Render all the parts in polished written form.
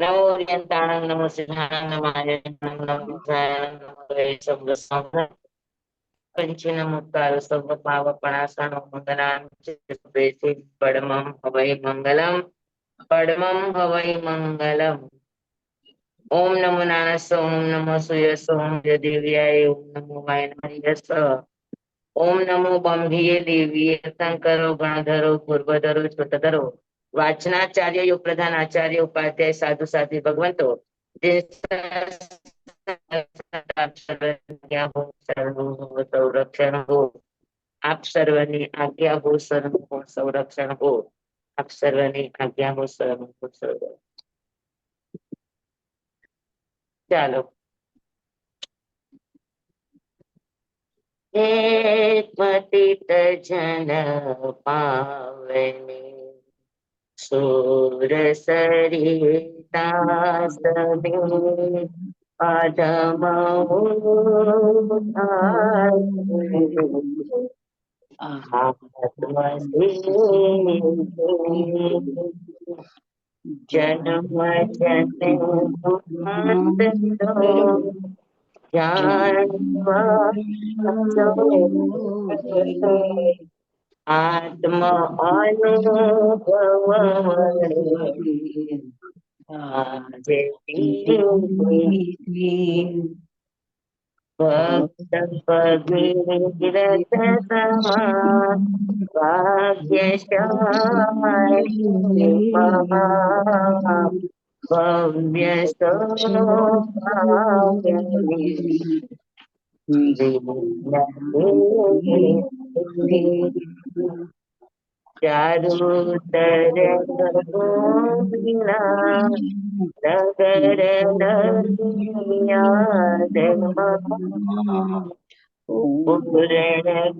नमो ओरियंताणं नमो सिद्धाणं नमो आर्यणं नमो बुद्धायं नमो शब्द पंचनमुत्तार सर्व पावपणासनो मंगलां परमं हवै मंगलम। ओम नमो नारायण ओम नमो सूर्यस ओम देव्याय ओम नमो वायनार्यस ओम नमो बंभीये देवीये शंकरो गणधरो पूर्वधरो छोटधरो वाचनाचार्य योग प्रधान आचार्य उपाध्याय साधु साध्वी भगवंतो संरक्षण हो। आप सर्वनी आज्ञा हो सर्व संरक्षण हो। आप सर्वनी आज्ञा हो सर्व संरक्षण। ચાલો હે પતિત જન પાવને સુર સરિતા સમે અધમ જન્મ આત્મ અનુભવ ભક્ત ભગીરથ સમા ભાગ્યશાળી મહા ભવ્ય ચારુ તરફ નગર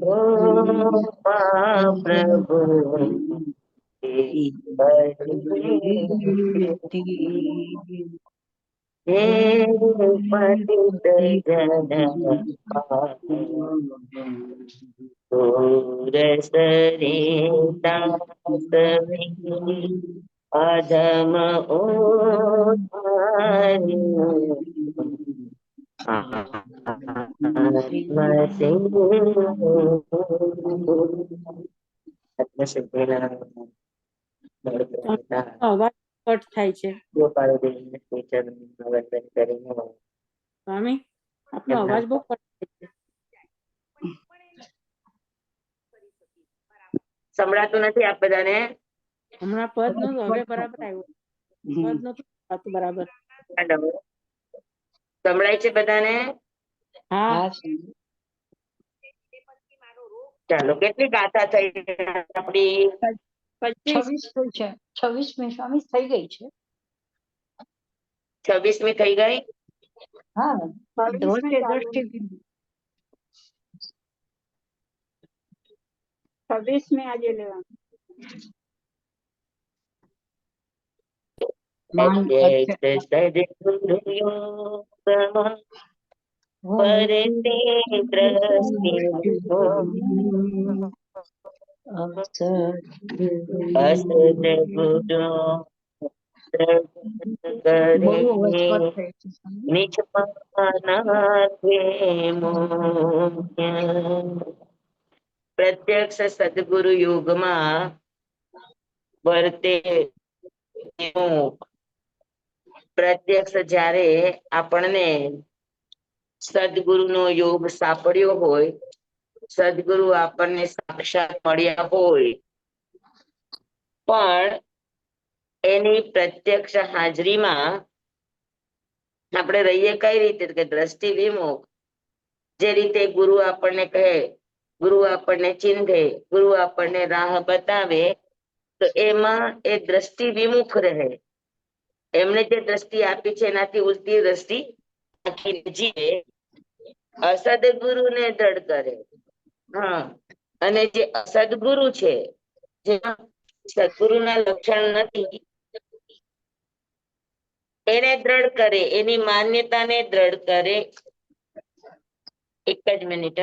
પૂરણ કૃપા પ્રભુ હે પતિત જન સુર સરિતા અધમ અવાજ કટ થાય છે સ્વામી, આપનો અવાજ બહુ કટ થાય છે. સંભળાતું નથી આપ બધાને? હમણાં પદ નું હવે બરાબર આવ્યું. પદ નતું આવતું બરાબર. સંભળાય છે બધાને? હા. ચાલો કેટલી ગાથા થઈ આપડી? 26 થઈ છે. 26મી સ્વામી થઈ ગઈ છે. 26મી થઈ ગઈ? હા, 26મી આજે લેવાનું. પ્રત્યક્ષ સદગુરુ યુગમાં વર્તે પ્રત્યક્ષ જ્યારે આપણને સદગુરુ નો યોગ સાંપડ્યો હોય, સદગુરુ આપણને સાક્ષાત મળ્યા હોય, પણ એની પ્રત્યક્ષ હાજરીમાં આપણે રહીએ કઈ રીતે કે દ્રષ્ટિ વિમુખ. જે રીતે ગુરુ આપણને કહે, ગુરુ આપણને ચીંધે, ગુરુ આપણને રાહ બતાવે, તો એમાં એ દ્રષ્ટિ વિમુખ રહે. એમણે જે દ્રષ્ટિ આપી છે એનાથી ઉલટી દ્રષ્ટિ જીવે, અસદગુરુ ને દ્રઢ કરે. હા, અને જે અસદગુરુ છે, જેમાં સદગુરુ ના લક્ષણ નથી, એને દ્રઢ કરે, એની માન્યતાને દ્રઢ કરે. એક જ મિનિટ.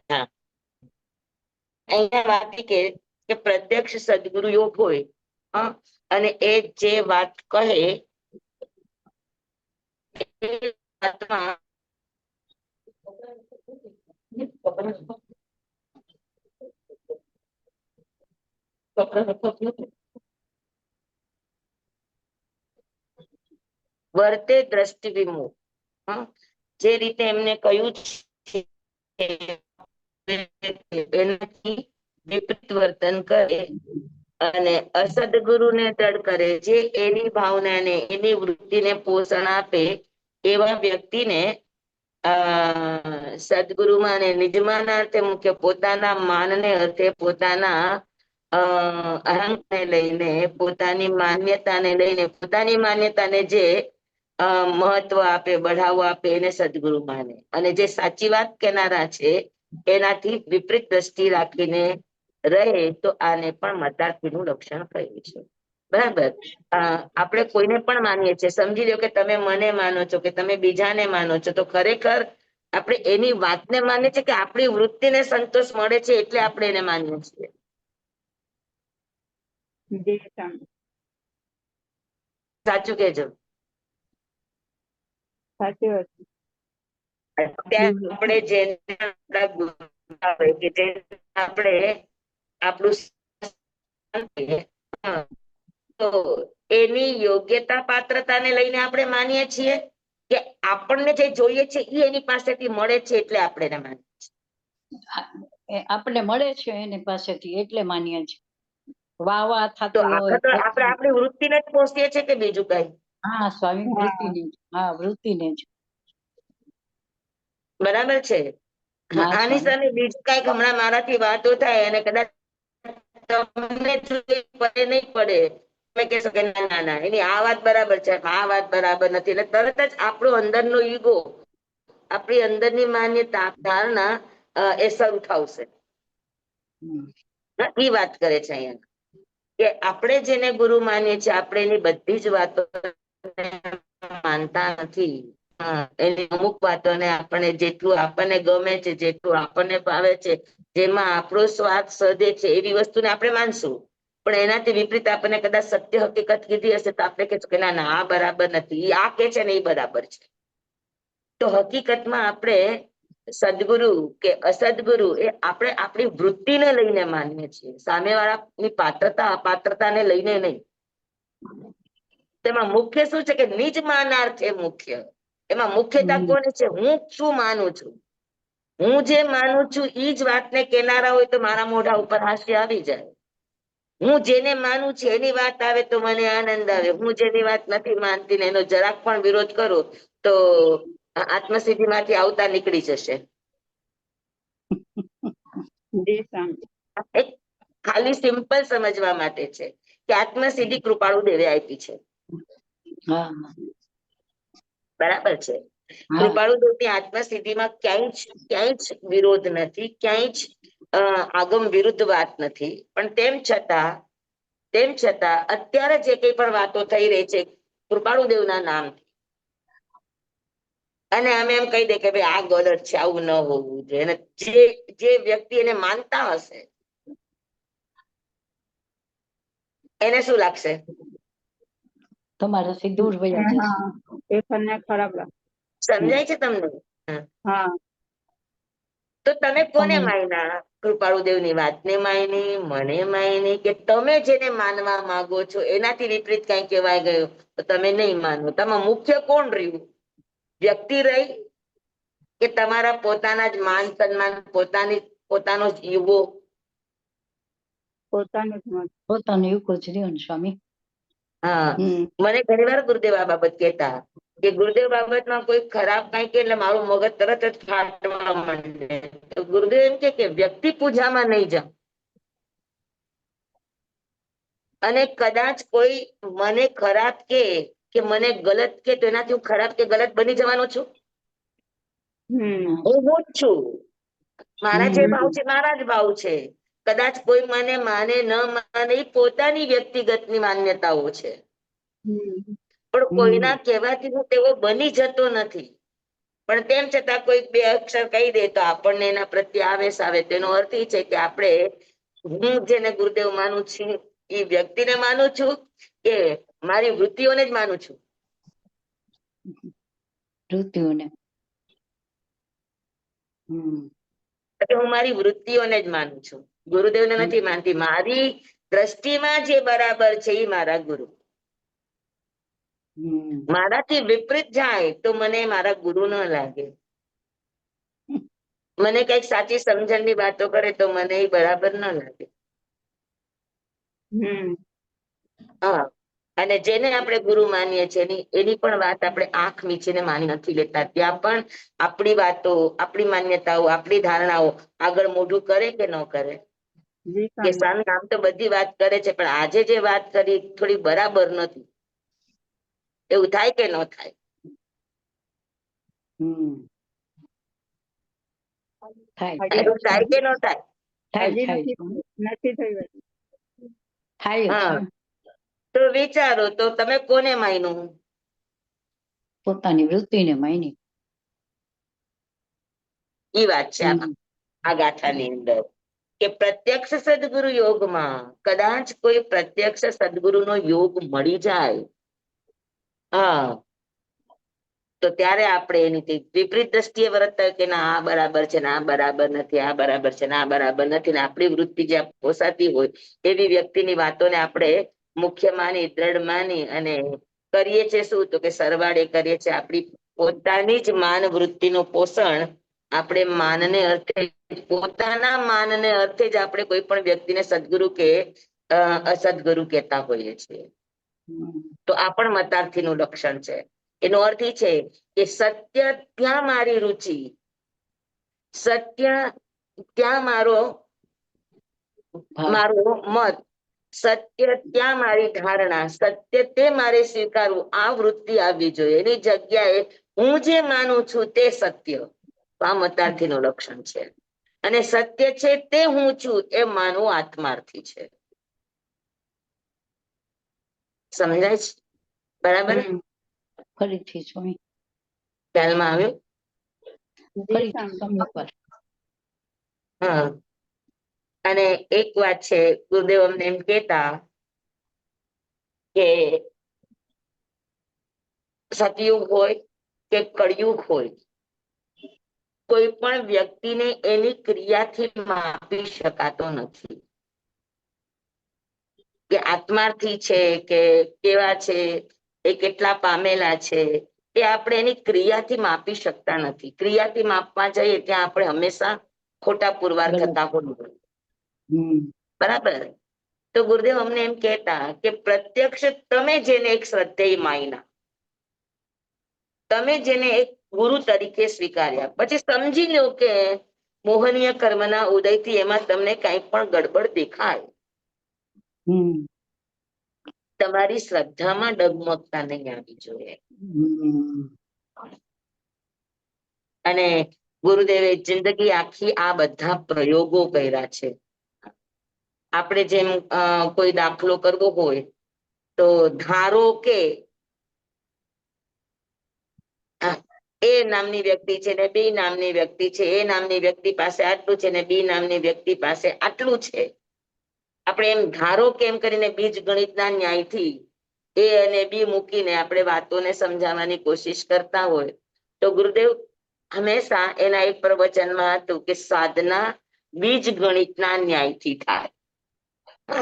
હા, અહીંયા વાત એ કે પ્રત્યક્ષ સદગુરુ યોગ હોય, હા, અને એ જે વાત કહે એ વાતમાં વર્તે દ્રષ્ટિ વિમુખ, હા, જે રીતે એમને કહ્યું છે એનાથી વિપરીત વર્તન કરે અને અસદગુરુને દળ કરે, જે એની ભાવનાને એની વૃત્તિને પોષણ આપે એવા વ્યક્તિને સદગુરુમાં અને નિજમાન અર્થે મુખ્ય પોતાના માનને અર્થે પોતાના અહંને લઈને પોતાની માન્યતાને લઈને પોતાની માન્યતાને જે મહત્વ આપે બઢાવો આપે એને સદગુરુ માને, અને જે સાચી વાત કહેનારા છે એનાથી વિપરીત દ્રષ્ટિ રાખીને રહે તો આને પણ મતાર્થીનું લક્ષણ કહ્યું છે. બરાબર. આપણે કોઈને પણ માનીએ છીએ, સમજી લો કે તમે મને માનો છો કે તમે બીજાને માનો છો, તો ખરેખર આપણે એની વાતને માનીએ છીએ કે આપણી વૃત્તિને સંતોષ મળે છે એટલે આપણે એને માનીએ છીએ. જી સ્વામી. સાચું કેજો. સાચી વાત છે. અત્યારે આપણે જેને આપણા ગુરુ આવે કે જે આપણે આપણું હા, તો એની યોગ્યતા પાત્રતાને લઈને આપણે માનીએ છીએ કે આપણને જે જોઈએ છે એ એની પાસેથી મળે છે એટલે આપણે એને માનીએ છીએ. આપણને મળે છે એની પાસેથી એટલે માનીએ છીએ. વાહ વાહ તો થતું હોય. આપણે આપણી વૃત્તિને જ પોષીએ છીએ કે બીજું કઈ? હા સ્વામી, હા, વૃત્તિને જ. હા, વૃત્તિને જ. બરાબર છે. હા આની સ્વામી. સામે બીજું કઈક હમણાં મારાથી વાતો થાય અને કદાચ તમને પડે નહીં પડે, તમે કહેશો કે ના ના ના એની આ વાત બરાબર છે, આ વાત બરાબર નથી, એટલે તરત જ આપણો અંદરનો ઈગો, આપણી અંદરની માન્યતા ધારણા એ શરૂ થશે. એ વાત કરે છે અહીંયા કે આપણે જેને ગુરુ માનીએ છીએ આપણે એની બધી જ વાતો માનતા નથી. એની અમુક વાતોને આપણે જેટલું આપણને ગમે છે, જેટલું આપણને ભાવે છે, જેમાં આપણો સ્વાદ સધે છે એવી વસ્તુને આપણે માનશું, પણ એનાથી વિપરીત આપણને કદાચ સત્ય હકીકત કીધી હશે તો આપણે કહીશું કે ના ના આ બરાબર નથી, આ કે છે ને એ બરાબર છે. તો હકીકતમાં આપણે સદગુરુ કે અસદગુરુ એ આપણે આપણી વૃત્તિને લઈને માનીએ છીએ, સામેવાળાની પાત્રતા અપાત્રતાને લઈને નહીં. તેમાં મુખ્ય શું છે કે નિજ માનાર્થે મુખ્ય, એમાં મુખ્યતા કોની છે? હું શું માનું છું, હું જે માનું છું એ જ વાતને કેનારા હોય તો મારા મોઢા ઉપર હાસ્ય આવી જાય. હું જેને માનું છું એની વાત આવે તો મને આનંદ આવે, હું જેની વાત નથી માનતી ને એનો જરાક પણ વિરોધ કરું તો આત્મસિદ્ધિ માંથી આવતા નીકળી જશે. જી સ્વામી. એક ખાલી સિમ્પલ સમજવા માટે છે કે આત્મસિદ્ધિ કૃપાળુ દેવે આપી છે. હા બરાબર છે. હા. કૃપાળુ દેવની આત્મસિદ્ધિમાં ક્યાંય જ વિરોધ નથી, ક્યાંય જ આગમ વિરુદ્ધ વાત નથી, પણ તેમ છતાં અત્યારે જે કઈ પણ વાતો થઈ રહી છે કૃપાળુ દેવના નામથી, અને અમે એમ કહી દે કે ભાઈ આ ગલત છે, આવું ન હોવું જોઈએ, અને જે વ્યક્તિ એને માનતા હશે એને શું લાગશે? તમારાથી દૂર વયા જશે. હા, એ તમને ખરાબ લાગે. સમજાય છે તમને? હા. તો તમે કોને તમે માન્યા? કૃપાળુ દેવની વાતને માયની, મને માયની, કે તમે જેને માનવા માંગો છો એનાથી વિપરીત કઈ કહેવાય ગયું તો તમે નહીં માનો? તમારું મુખ્ય કોણ રહ્યું? વ્યક્તિ રહી કે તમારા પોતાના જ માન સન્માન, પોતાનો જ ઈગો? પોતાનું જ મત. પોતાનું એવું જ રહ્યું ને સ્વામી. હા, મને ઘણી વાર ગુરુદેવ આ બાબત કહેતા કે ગુરુદેવ બાબતમાં કોઈ ખરાબ કઈ કે એટલે મારું મગજ તરત જ ફાટવા માંડે. તો ગુરુદેવ એમ કે વ્યક્તિ પૂજામાં નહીં જાઓ, અને કદાચ કોઈ મને ખરાબ કે મને ગલત કે તો એનાથી હું ખરાબ કે ગલત બની જવાનો છું? હું જ છું. મારા જે ભાવ છે મારા જ ભાવ છે. કદાચ કોઈ મને માને ન માને એ પોતાની વ્યક્તિગતની માન્યતાઓ છે, પણ કોઈના કહેવાથી હું તેવો બની જતો નથી. પણ તેમ છતાં કોઈ બે અક્ષર કહી દે તો આપણને એના પ્રત્યે આવેશ આવે. તેનો અર્થ એ છે કે આપણે, હું જેને ગુરુદેવ માનું છું એ વ્યક્તિને માનું છું કે મારી વૃત્તિઓને જ માનું છું? વૃત્તિઓને. હું મારી વૃત્તિઓને જ માનું છું, ગુરુદેવને નથી માનતી. મારી દ્રષ્ટિમાં જે બરાબર છે એ મારા ગુરુ. મારાથી વિપરીત જાય તો મને મારા ગુરુ ન લાગે. મને કઈક સાચી સમજણની વાતો કરે તો મને એ બરાબર ન લાગે. હા, અને જેને આપણે ગુરુ માનીએ છીએ એની પણ વાત આપણે આંખ મીચીને માની નથી લેતા. ત્યાં પણ આપણી વાતો, આપણી માન્યતાઓ, આપણી ધારણાઓ આગળ મોઢું કરે કે ન કરે? કે સામે આમ તો બધી વાત કરે છે, પણ આજે જે વાત કરી થોડી બરાબર નથી. એવું થાય કે ન થાય? એવું થાય કે ન થાય? હા, તો વિચારો તો તમે કોને માન્યું? પોતાની વૃત્તિને માની. એ વાત છે આ ગાથાની અંદર, કે પ્રત્યક્ષ સદગુરુ યોગમાં કદાચ કોઈ પ્રત્યક્ષ સદગુરુનો યોગ મળી જાય, હા, તો ત્યારે આપણે એની વિપરીત દ્રષ્ટિએ વર્તતા કે ના આ બરાબર છે ને આ બરાબર નથી, આ બરાબર છે ને આ બરાબર નથી, ને આપણી વૃત્તિ જ્યાં પોસાતી હોય એવી વ્યક્તિની વાતોને આપણે મુખ્ય માની, દ્રઢ માની અને કરીએ છીએ શું? તો કે સરવાળે કરીએ છીએ આપણી પોતાની જ માન વૃત્તિનું પોષણ. આપણે માનને અર્થે, પોતાના માનને અર્થે જ આપણે કોઈ પણ વ્યક્તિને સદગુરુ કે અસદગુરુ કહેતા હોઈએ છીએ. તો આ પણ મતાર્થીનું લક્ષણ છે. એનો અર્થ એ છે કે સત્ય ત્યાં મારી રુચિ, સત્ય ત્યાં મારો મત, સત્ય ત્યાં મારી ધારણા, સત્ય તે મારે સ્વીકારવું, આ વૃત્તિ આવવી જોઈએ. એની જગ્યાએ હું જે માનું છું તે સત્ય, આ મતાર્થીનું લક્ષણ છે. અને સત્ય છે તે હું છું એ માનવું આત્માર્થી છે. સમજાય છે? બરાબર? ફરીથી સ્વામી, ખ્યાલમાં આવ્યું? હા, અને એક વાત છે, ગુરુદેવ અમને એમ કેતા કે સતયુગ હોય કે કળિયુગ હોય, કોઈ પણ વ્યક્તિને એની ક્રિયાથી માપી શકાતો નથી. કે આત્માર્થી છે કે કેવા છે, એ કેટલા પામેલા છે, એ આપણે એની ક્રિયાથી માપી શકતા નથી. ક્રિયાથી માપવા જઈએ ત્યાં આપણે હંમેશા ખોટા પુરવાર થતા હોઈએ. બરાબર? તો ગુરુદેવ અમને એમ કહેતા કે પ્રત્યક્ષ તમે જેને એક શ્રદ્ધેય માયના, તમે જેને એક ગુરુ તરીકે સ્વીકાર્યા, પછી સમજી લો કે મોહનીય કર્મના ઉદયથી એમાં તમને કઈ પણ ગડબડ દેખાય, તમારી શ્રદ્ધામાં ડગમગતા નહીં આવી જોઈએ. અને ગુરુદેવે જિંદગી આખી આ બધા પ્રયોગો કર્યા છે. આપણે જેમ કોઈ દાખલો કરવો હોય તો ધારો કે એ નામની વ્યક્તિ છે ને બી નામની વ્યક્તિ છે, એ નામની વ્યક્તિ પાસે આટલું છે ને બી નામની વ્યક્તિ પાસે આટલું છે. આપણે એમ ધારો કેમ કરીને બીજ ગણિતના ન્યાયથી એ અને બી મૂકીને આપણે વાતોને સમજાવવાની કોશિશ કરતા હોય તો ગુરુદેવ હંમેશા એના એક પ્રવચનમાં હતું કે સાધના બીજ ગણિતના ન્યાયથી થાય.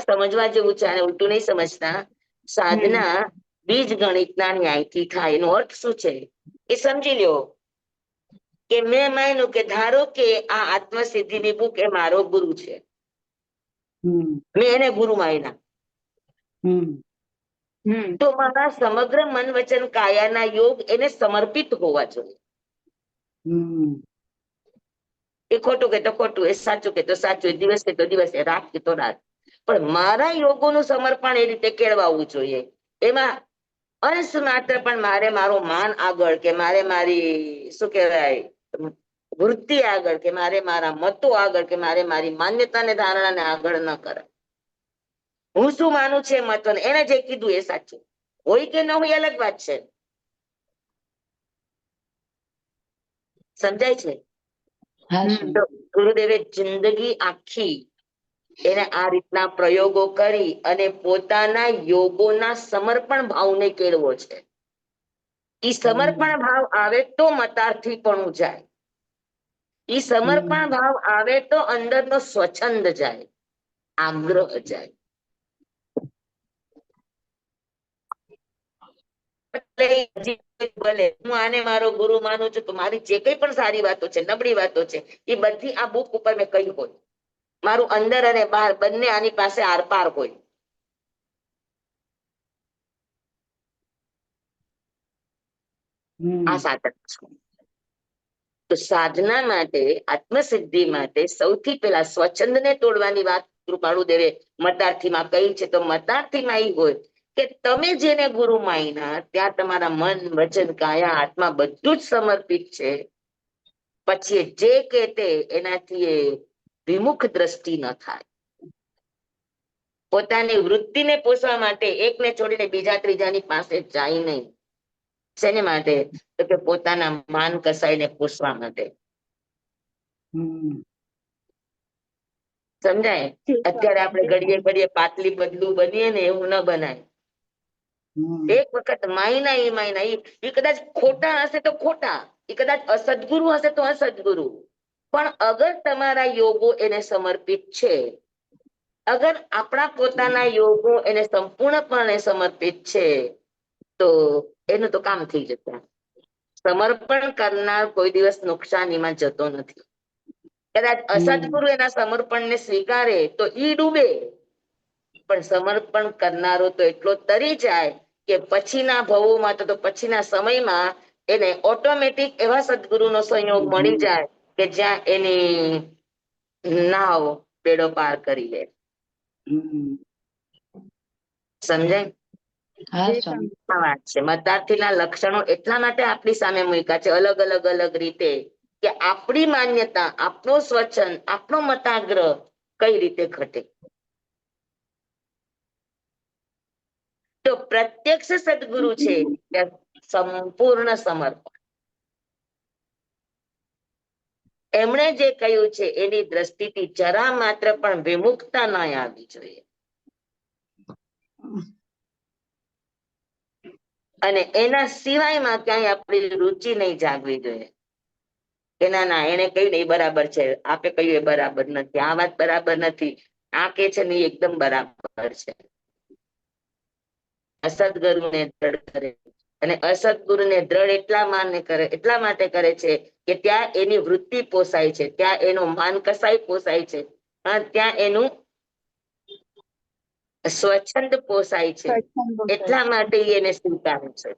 સમજવા જેવું છે, અને ઉલટું નહીં સમજતા. સાધના બીજ ગણિતના ન્યાયથી થાય. એનો અર્થ શું છે એ સમજી લ્યો કે મેં માન્યું કે ધારો કે આ આત્મસિદ્ધિની બુક એ મારો ગુરુ છે, મેં એને ગુરુ માન્યા, તો મારા સમગ્ર મન વચન કાયાના યોગ એને સમર્પિત હોવા જોઈએ. એ ખોટું કે તો ખોટું, એ સાચું કે તો સાચું, એ દિવસ કે તો દિવસ, એ રાત કે તો રાત. પણ મારા યોગોનું સમર્પણ એ રીતે કેળવાવું જોઈએ. એમાં અંશ માત્ર પણ મારે મારું માન આગળ કે મારે મારી શું કહેવાય વૃત્તિ આગળ કે મારે મારા મતો આગળ કે મારે મારી માન્યતા ને ધારણાને આગળ ન કરે. હું શું માનું છે મહત્વને, એને જે કીધું એ સાચું હોય કે ન હોય અલગ વાત છે. સમજાય છે? હા હમ. સ્વામી. તો ગુરુદેવે જિંદગી આખી એને આ રીતના પ્રયોગો કરી અને પોતાના યોગોના સમર્પણ ભાવને કેળવો છે. ઈ સમર્પણ ભાવ આવે તો મતાર્થી પણ જાય. ઈ સમર્પણ ભાવ આવે તો અંદરનો સ્વચ્છંદ જાય, આગ્રહ જાય. એટલે ભલે હું આને મારો ગુરુ માનું છું તો મારી જે કઈ પણ સારી વાતો છે, નબળી વાતો છે, એ બધી આ બુક ઉપર મેં કહી હોય. મારું અંદર અને બહાર બંને આની પાસે આરપાર હોય. આ સાધન છે. તો સાધના માટે, આત્મસિદ્ધિ માટે સૌથી પહેલા સ્વચ્છંદને તોડવાની વાત કૃપાળુદેવે મતાર્થીમાં કહી છે. તો મતાર્થીમાં એ હોય કે તમે જેને ગુરુ માન્યા ત્યાં તમારા મન, વચન, કાયા, આત્મા બધું જ સમર્પિત છે. પછી જે કે તે એનાથી એ વિમુખ દ્રષ્ટિ ન થાય. પોતાની વૃત્તિને પોષવા માટે એકને છોડીને બીજા ત્રીજાની પાસે જાય નહીં. શેને માટે? તો કે પોતાના માન કસાઈને પોષવા માટે. સમજાય? અત્યારે આપણે ઘડીએ ઘડીએ પાતળી બદલું બનીએ ને એવું ન બનાય. એક વખત માયના એ કદાચ ખોટા હશે તો ખોટા, એ કદાચ અસદગુરુ હશે તો અસદગુરુ, પણ અગર તમારા યોગો એને સમર્પિત છે, અગર આપણા પોતાના યોગો એને સંપૂર્ણપણે સમર્પિત છે, તો એનું તો કામ થઈ જશે. સમર્પણ કરનાર કોઈ દિવસ નુકસાનીમાં જતો નથી. કદાચ અસદગુરુ એના સમર્પણને સ્વીકારે તો ઈ ડૂબે, પણ સમર્પણ કરનારો તો એટલો તરી જાય કે પછીના ભવોમાં તો પછીના સમયમાં એને ઓટોમેટિક એવા સદગુરુનો સંયોગ મળી જાય કે જ્યાં એની નાવ બેડો પાર કરી લે. સમજાય? હા સ્વામી. આ વાત છે. મતાર્થીના લક્ષણો એટલા માટે આપણી સામે મૂક્યા છે અલગ અલગ અલગ રીતે કે આપણી માન્યતા, આપણો સ્વચન, આપણો મતાગ્રહ કઈ રીતે ઘટે. તો પ્રત્યક્ષ સદગુરુ છે સંપૂર્ણ સમર્પણ. એમણે જે કહ્યું છે એની દ્રષ્ટિથી જરા માત્ર પણ વિમુખતા ન આવવી જોઈએ. અને એના સિવાયમાં ક્યાંય આપણી રુચિ નહીં જાગવી જોઈએ. કે ના ના એને કહ્યું ને એ બરાબર છે, આપે કહ્યું એ બરાબર નથી, આ વાત બરાબર નથી, આ કે છે ને એ એકદમ બરાબર છે. અસદગુરુને દ્રઢ કરે, અને અસદગુરુને દ્રઢ એટલા માટે કરે છે કે ત્યાં એની વૃત્તિ પોસાય છે, ત્યાં એનો માન કસાઈ પોસાય છે, ત્યાં એનું સ્વચ્છંદ પોસાય છે. એટલા માટે એને સ્વીકારે છે.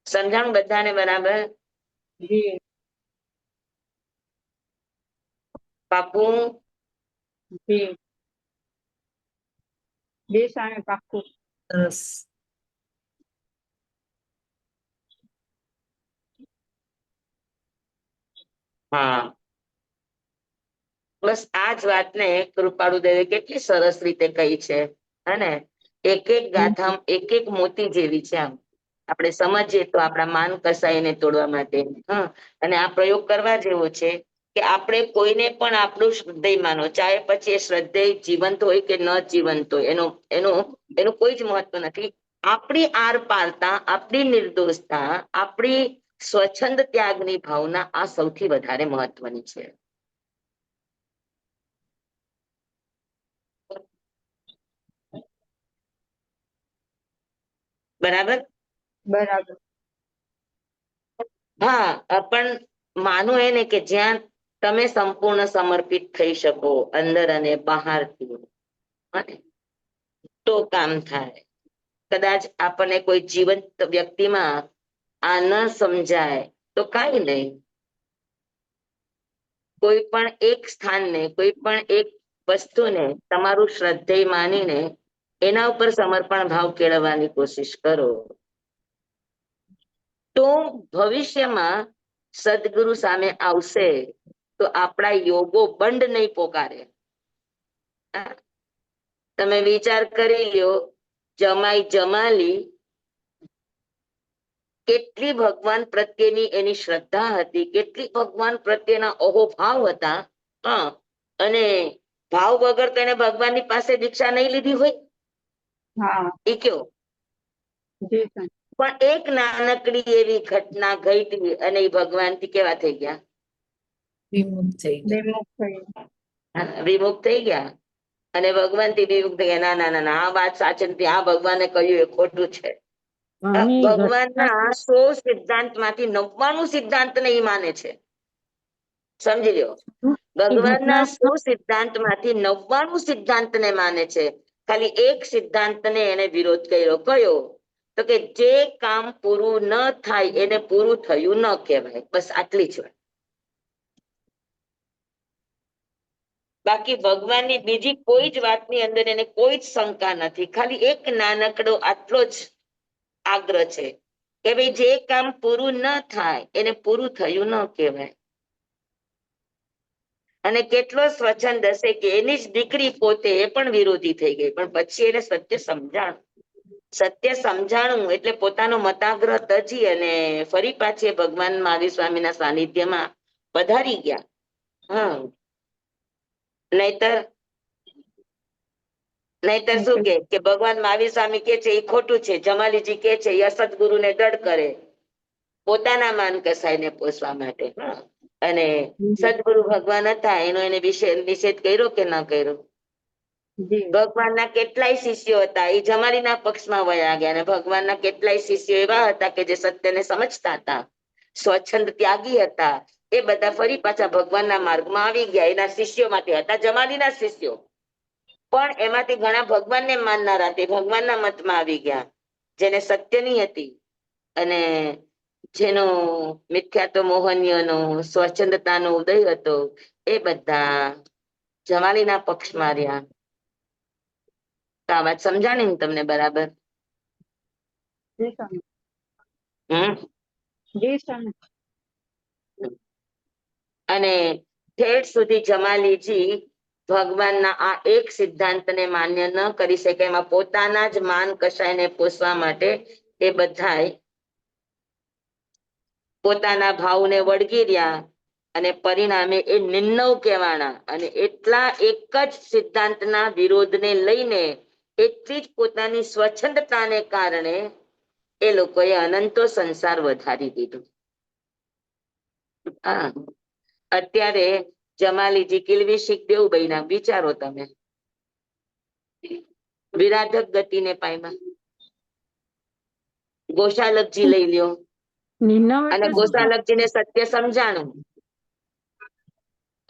સમજાણું બધાને બરાબર? પાકું? પાક્કું. સરસ. હા, બસ આ જ વાતને કૃપાળુદેવે કેટલી સરસ રીતે કહી છે. અને એક એક ગાથા એક એક મોતી જેવી છે. આમ આપણે સમજીએ તો આપણા માન કસાઈને તોડવા માટે. અને આ પ્રયોગ કરવા જેવો છે કે આપણે કોઈને પણ આપણું શ્રદ્ધેય માનો, ચાહે પછી એ શ્રદ્ધેય જીવંત હોય કે ન જીવંત હોય, એનું કોઈ જ મહત્વ નથી. આપણી આર પારતા, આપણી નિર્દોષતા, આપણી સ્વચ્છંદ ત્યાગની ભાવના આ સૌથી વધારે મહત્વની છે. બરાબર? બરાબર. હા, પણ માનું એને કે જ્યાં તમે સંપૂર્ણ સમર્પિત થઈ શકો અંદર અને બહારથી, તો કામ થાય. કદાચ આપણને કોઈ જીવંત વ્યક્તિમાં આ ન સમજાય તો કઈ નહીં, કોઈ પણ એક સ્થાનને, કોઈ પણ એક વસ્તુને તમારું શ્રદ્ધેય માનીને એના ઉપર સમર્પણ ભાવ કેળવવાની કોશિશ કરો, તો ભવિષ્યમાં સદગુરુ સામે આવશે તો આપણા યોગો બંધ નહીં પોકારે. તમે વિચાર કરી લ્યો, જમાઈ જમાલી કેટલી ભગવાન પ્રત્યેની એની શ્રદ્ધા હતી, કેટલી ભગવાન પ્રત્યેના અહોભાવ હતા. હા, અને ભાવ વગર તો એને ભગવાનની પાસે દીક્ષા નહીં લીધી હોય. હા એ કયો, જી સ્વામી. પણ એક નાનકડી એવી ઘટના ઘટી અને એ ભગવાન થી કેવા થઈ ગયા? વિમુખ થઈ ગયા. વિમુખ થયું. વિમુખ થઈ ગયા. અને ભગવાન થી વિમુખ થઈ ગયા. ના ના ના ના, આ વાત સાચી નથી, આ ભગવાને કહ્યું એ ખોટું છે. સ્વામી ભગવાનના 100 સિદ્ધાંત માંથી 99 સિદ્ધાંત ને એ માને છે. સમજી લ્યો, ભગવાનના 100 સિદ્ધાંત માંથી 99 સિદ્ધાંત ને માને છે. ખાલી એક સિદ્ધાંત ને એને વિરોધ કર્યો. કયો? તો કે જે કામ પૂરું ન થાય એને પૂરું થયું ન કહેવાય. બસ આટલી જ વાત. બાકી ભગવાનની બીજી કોઈ જ વાતની અંદર એને કોઈ જ શંકા નથી. ખાલી એક નાનકડો આટલો જ આગ્રહ છે કે ભાઈ જે કામ પૂરું ન થાય એને પૂરું થયું ન કહેવાય. અને કેટલો સ્વચ્છંદ હશે કે એની જ દીકરી પોતે એ પણ વિરોધી થઈ ગઈ, પણ પછી એને સત્ય સમજાણું. સત્ય સમજાણું એટલે પોતાનો મતાગ્રહ તજી અને ફરી પાછી ભગવાન મહાવીર સ્વામીના સાનિધ્યમાં પધારી ગયા. હમ, નહીતર શું કે ભગવાન મહાવીર સ્વામી કે છે એ ખોટું છે, જમાલીજી કે છે એ અસદગુરુને દડ કરે પોતાના માન કસાઈને પોષવા માટે. અને સદગુરુ ભગવાન હતા એનો એને નિષેધ કર્યો કે ના કર્યો? ભગવાનના કેટલાય શિષ્યો હતા એ જમાલીના પક્ષમાં વયા ગયા, અને ભગવાનના કેટલાય શિષ્યો એવા હતા કે જે સત્યને સમજતા હતા, સ્વચ્છંદ ત્યાગી હતા. એ બધા ફરી પાછા ભગવાનના માર્ગમાં આવી ગયા. એના શિષ્યો માંથી હતા જમાલીના શિષ્યો, પણ એમાંથી ઘણા ભગવાનને માનનારા તે ભગવાનના મતમાં આવી ગયા, જેને સત્યની હતી અને જેનો મિથ્યાત્વ મોહન્યનો સ્વચ્છંદતાનો ઉદય હતો એ બધા જમાલીના પક્ષમાં રહ્યા. તો આ વાત સમજાણી ને તમને બરાબર? અને ઠેઠ સુધી જમાલીજી ભગવાનના આ એક સિદ્ધાંતને માન્ય ન કરી શકે, એમાં પોતાના જ માન કસાયને પોષવા માટે એ બધાય પોતાના ભાવને વળગી રહ્યા, અને પરિણામે એ નિર્ણવ કહેવાના. અને એટલા એક જ સિદ્ધાંતના વિરોધને લઈને એટલી જ પોતાની સ્વચ્છંદતાને કારણે એ લોકોએ અનંતો સંસાર વધારી દીધો. હા, અત્યારે જમાલીજી કિલવી શીખદેવ બન્યા. વિચારો તમે, વિરાધક ગતિને પામ્યા. ગોશાલકજી લઈ લ્યો, અને ગોશાલકજીને સત્ય સમજાણું.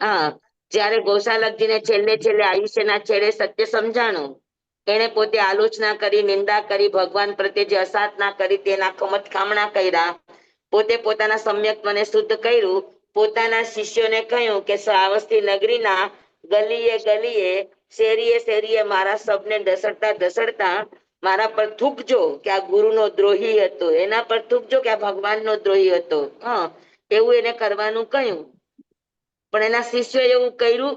હા, જયારે ગોશાલકજીને છેલ્લે છેલ્લે આયુષ્યના છેડે સત્ય સમજાણું, એને પોતે આલોચના કરી, નિંદા કરી, ભગવાન પ્રત્યે જે અસાધના કરી તેના ખમણા કર્યા, પોતે પોતાના સમ્યક્ત્વને શુદ્ધ કર્યું, પોતાના શિષ્યોને કહ્યું કે શ્રાવસ્તી નગરીના ગલીએ ગલીએ શેરીએ શેરીએ મારા શબને ઢસડતા ઢસડતા મારા પર થૂકજો કે આ ગુરુનો દ્રોહી હતો, એના પર થૂકજો કે આ ભગવાનનો દ્રોહી હતો. એવું એને કરવાનું કહ્યું, પણ એના શિષ્યોએ એવું કર્યું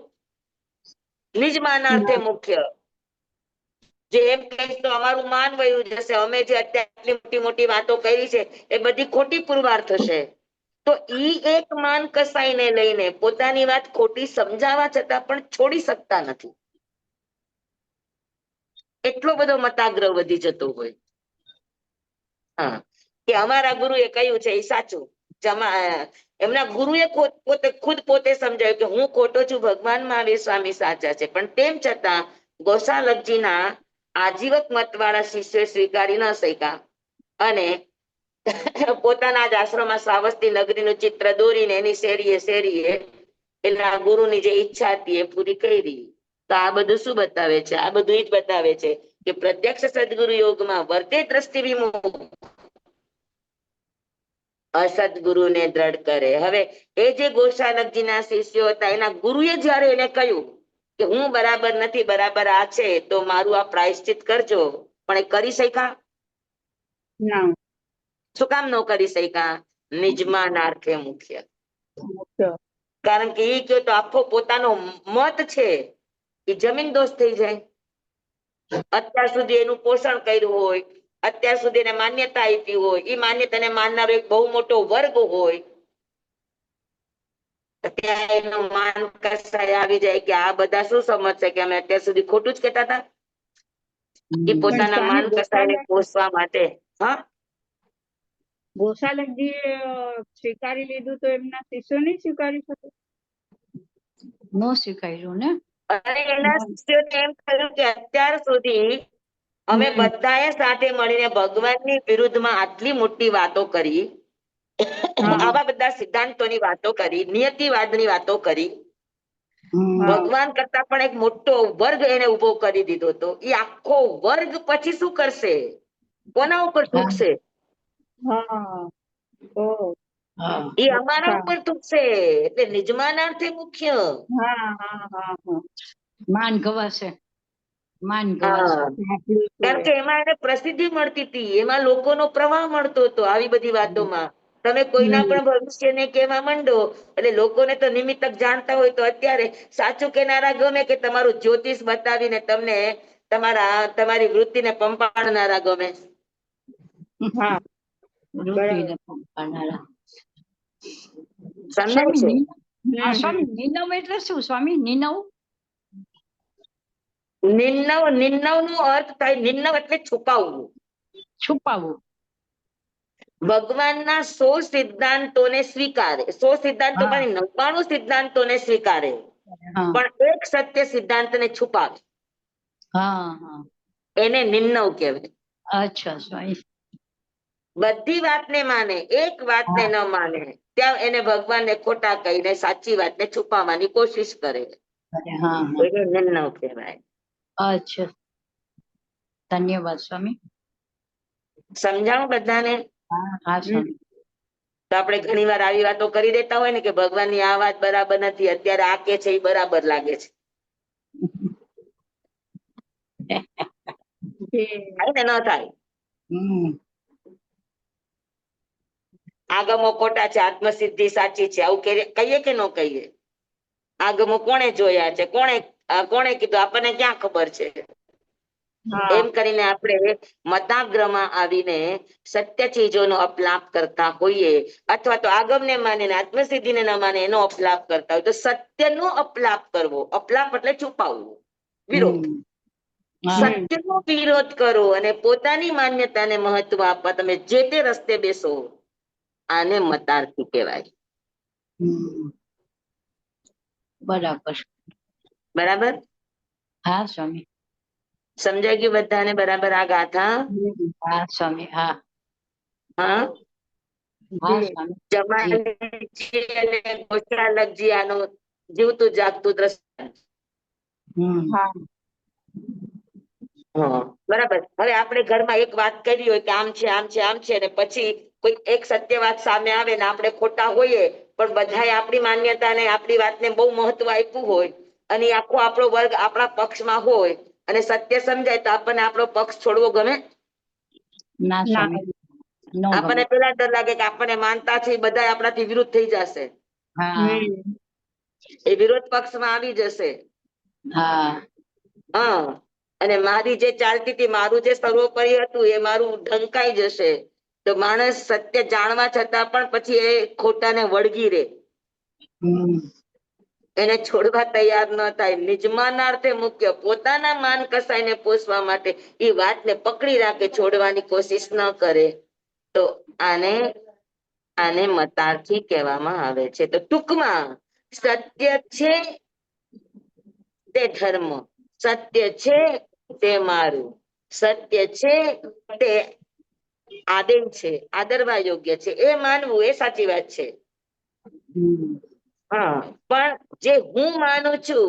નિજ માનાર્થે. મુખ્ય જે એમ કહીશ તો અમારું માન વયું જશે, અમે જે અત્યારે આટલી મોટી મોટી વાતો કરી છે એ બધી ખોટી પુરવાર થશે. તો ઈ એક માન કસાઈને લઈને પોતાની વાત ખોટી સમજાવવા છતાં પણ છોડી શકતા નથી. એટલો બધો મતાગ્રહ વધી જતો હોય. હા, કે અમારા ગુરુએ કહ્યું છે એ સાચું. એમના ગુરુએ ખુદ પોતે સમજાયું કે હું ખોટો છું, ભગવાન મહાવીર સ્વામી સાચા છે, પણ તેમ છતાં ગોશાલકજીના આજીવક મતવાળા શિષ્યોએ સ્વીકારી ન શક્યા, અને પોતાના જ આશ્રમમાં શ્રાવસ્તી નગરીનું ચિત્ર દોરીને એની શેરીએ શેરીએ એના ગુરુની જે ઈચ્છા હતી એ પૂરી કરી. તો આ બધું શું બતાવે છે? આ બધું એ જ બતાવે છે કે પ્રત્યક્ષ સદગુરુ યોગમાં વર્તે દ્રષ્ટિ વિમુખ, અસદગુરુને દ્રઢ કરે. હવે એ જે ગોશાલકજીના શિષ્યો હતા, એના ગુરુએ જયારે એને કહ્યું કે હું બરાબર નથી, બરાબર આ છે, તો મારું આ પ્રાયશ્ચિત કરજો, પણ એ કરી શક્યા? ના શું કામ ન કરી શક્યા? નિજમાનાર્થે મુખ્ય. મુખ્ય. કારણ કે એ કયો તો આખો પોતાનો મત છે એ જમીન દોષ થઈ જાય. અત્યાર સુધી એનું પોષણ કર્યું હોય, અત્યાર સુધી એને માન્યતા આપી હોય, એ માન્યતાને માનનારો એક બહુ મોટો વર્ગ હોય, ત્યાં એનું માન કસાય આવી જાય કે આ બધા શું સમજશે કે અમે અત્યાર સુધી ખોટું જ કહેતા હતા. એ હમ. પોતાના સ્વામી માન કસાયને ગોપાલ પોષવા માટે. હા, ગોસાલકજી સ્વીકારી લીધું તો એમના શિષ્યો નહીં સ્વીકારી શકે? ન શીખાયું ને. અને એના શિષ્યોને એમ થયું કે અત્યાર સુધી અમે હમ. બધાએ સાથે મળીને ભગવાનની વિરુદ્ધમાં આટલી મોટી વાતો કરી, હા આવા બધા સિદ્ધાંતોની વાતો કરી, નિયતિવાદની વાતો કરી, હમ. હા. ભગવાન કરતા પણ એક મોટો વર્ગ એને ઉભો કરી દીધો હતો. એ આખો વર્ગ પછી શું કરશે? કોના ઉપર હા. થૂકશે? હા ઓહ હા. એ અમારા અચ્છા. ઉપર થૂકશે. એટલે નિજમાનાર્થે મુખ્ય. હા હા હા હા માન ગવાશે, માન ગવાશે. હા, સાંભળ્યું છે. કારણ કે એમાં એને પ્રસિદ્ધિ મળતી હતી, એમાં લોકોનો પ્રવાહ મળતો હતો. આવી બધી વાતોમાં તમે કોઈના હમ. પણ ભવિષ્યને કહેવા માંડો એટલે લોકોને તો નિમિત્તક જાણતા હોય તો અત્યારે સાચું કેનારા ગમે કે તમારું જ્યોતિષ બતાવીને તમને તમારી વૃત્તિને પંપાડનારા ગમે? હા વૃત્તિને પંપાડનારા. સમજાય સ્વામી છે? સ્વામી નિનવ એટલે શું સ્વામી? નિનવ નિર્નવ નો અર્થ થાય, નિર્નવ એટલે છુપાવવું. છુપાવવું. ભગવાનના 100 સિદ્ધાંતોને સ્વીકારે, 100 સિદ્ધાંતો હા. પણ 99 સિદ્ધાંતોને સ્વીકારે, હા પણ એક સત્ય સિદ્ધાંતને છુપાવે, હા હા. એને નિર્નવ કહેવાય. અચ્છા સ્વામી. બધી વાતને માને, એક વાતને હા. ન માને, ત્યાં એને ભગવાનને ખોટા કહીને સાચી વાતને છુપાવવાની કોશિશ કરે, હા હા. એને નિર્નવ કહેવાય. અચ્છા, ધન્યવાદ સ્વામી. સમજાવું બધાને? હા હા સ્વામી. તો આપણે ઘણી વાર આવી વાતો કરી દેતા હોય ને કે ભગવાનની આ વાત બરાબર નથી, અત્યારે આ કે છે એ બરાબર લાગે છે. થાય ને? ન થાય? હમ. આગમો ખોટા છે, આત્મસિદ્ધિ સાચી છે, આવું કહીએ કે ન કહીએ? આગમો કોણે જોયા છે, કોણે કીધું, આપણને ક્યાં ખબર છે? હા એમ કરીને આપણે મતાગ્રમાં આવીને સત્ય ચીજોનો અપલાપ કરતા હોઈએ, અથવા તો આગમને માનીને આત્મસિદ્ધિને ન માને એનો અપલાપ કરતા હોય, તો સત્યનો અપલાપ કરવો, અપલાપ એટલે છુપાવવું, વિરોધ. હમ. હા. સત્યનો વિરોધ કરો અને પોતાની માન્યતાને મહત્વ આપવા તમે જે તે રસ્તે બેસો, આને મતાર્થી કહેવાય. હમ. બરાબર. બરાબર? હા સ્વામી. સમજાઈ ગયું બધાને બરાબર આ ગાથા? હા સ્વામી. હા હા, હા સ્વામી. જી. જમાલજી અને ગોશાલકજી આનું જીવતું જાગતું દ્રષ્ટાંત. હમ. હા હા, બરાબર. હવે આપણે ઘરમાં એક વાત કરી હોય કે આમ છે, આમ છે, આમ છે, ને પછી કોઈ એક સત્ય વાત સામે આવે ને આપણે ખોટા હોઈએ, પણ બધાએ આપણી માન્યતાને આપણી વાતને બહુ મહત્વ આપ્યું હોય, અને આખો આપણો વર્ગ આપણા પક્ષમાં હોય અને સત્ય સમજાય તો આપણને આપણો પક્ષ છોડવો ગમે? ના ના સ્વામી, નો ગમે. આપણને પેલા ડર લાગે કે આપણને માનતા છે બધા આપણાથી વિરુદ્ધ થઈ જશે, હા એ વિરોધ પક્ષમાં આવી જશે. હા. હા, અને મારી જે ચાલતી હતી, મારું જે સર્વોપરી હતું એ મારું ઢંકાઈ જશે, તો માણસ સત્ય જાણવા છતાં પણ પછી એ ખોટાને વળગી રહે, હમ. એને છોડવા તૈયાર ન થાય. નિજમાનાર્થે મુખ્ય, પોતાના માન કસાયને પોષવા માટે એ વાતને પકડી રાખે, છોડવાની કોશિશ ન કરે, તો આને મતાર્થી કહેવામાં આવે છે. તો ટૂંકમાં સત્ય છે તે ધર્મ, સત્ય છે તે મારું, સત્ય છે તે આદેશ છે, આદરવા યોગ્ય છે, એ માનવું એ સાચી વાત છે. હમ. હા, પણ જે હું માનું છું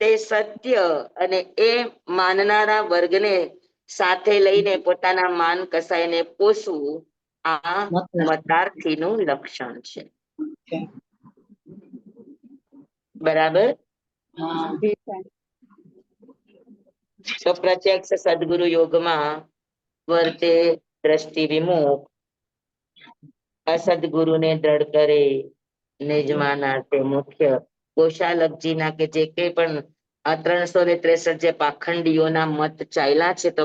તે સત્ય, અને એ માનનારા વર્ગને સાથે લઈને પોતાના માન કસાયને પોષવું, આ મતાર્થીનું લક્ષણ છે. બરાબર? હા. જી સાહેબ. તો પ્રત્યક્ષ સદગુરુ યોગમાં વર્તે દ્રષ્ટિ વિમુખ, અસદગુરુને દ્રઢ કરે નિજમાના તે મુખ્ય. ગોશાલકજીના કે જે કઈ પણ આ 363 જે પાખંડીઓના મત ચાલ્યા છે, તો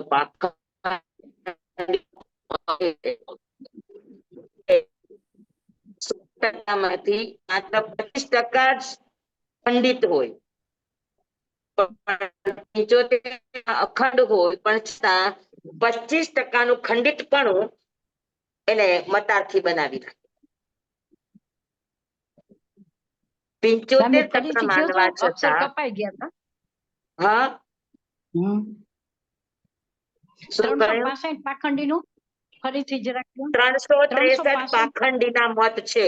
માંથી માત્ર 25% જ પંડિત હોય, 75 અખંડ હોય, પણ છતાં 25% નું ખંડિતપણું એને મતાર્થી બનાવી નાખે. તમે 75% ફરીથી કયો છો? માનવા અક્ષર છતાં કપાઈ ગયા હતા. હા શું કહ્યું? 365 પાખંડી નું ફરીથી જરાક કહો. 363 365 પાખંડીના મત છે.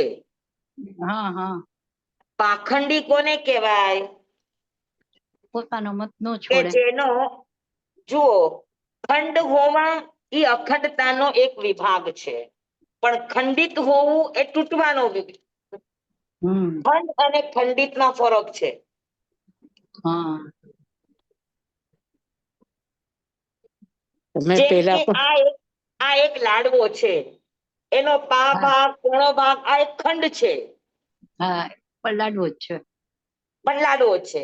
હા હા, પાખંડી કોને કહેવાય? પોતાનો મત નો કે છોડે. જેનો જુઓ, ખંડ હોવા એ અખંડતાનો એક વિભાગ છે, પણ ખંડિત હોવું એ તૂટવાનો વિભાગ. ખંડ અને ખંડિતમાં ફરક છે. હા, જેમ કે આ એક લાડવો છે, એનો પા ભાગ પોણો ભાગ આ એક ખંડ છે, હા, પણ લાડવો જ છે. પણ લાડવો છે.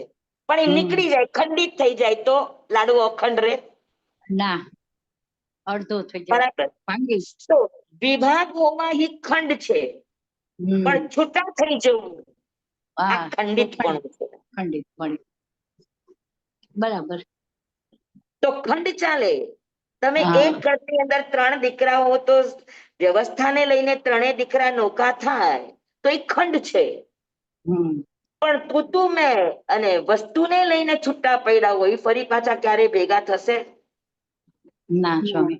પણ એ નીકળી જાય, ખંડિત થઈ જાય તો લાડવો અખંડ રહે ના, અડધો થઈ જાય. બરાબર. ભાંગી. તો વિભાગ હોવા એ ખંડ છે, પણ છૂટા થઈ જવું આ હા, ખંડિત પણ છે. ખંડિત પણ. બરાબર. તો ખંડ ચાલે. તમે હા. એક ઘરની અંદર 3 દીકરા હો તો વ્યવસ્થાને લઈને 3 દીકરા નોકા થાય તો એ ખંડ છે. પણ કુટુંબ અને વસ્તુને લઈને છૂટા પડ્યા હોય, ફરી પાછા ક્યારે ભેગા થશે? ના સ્વામી.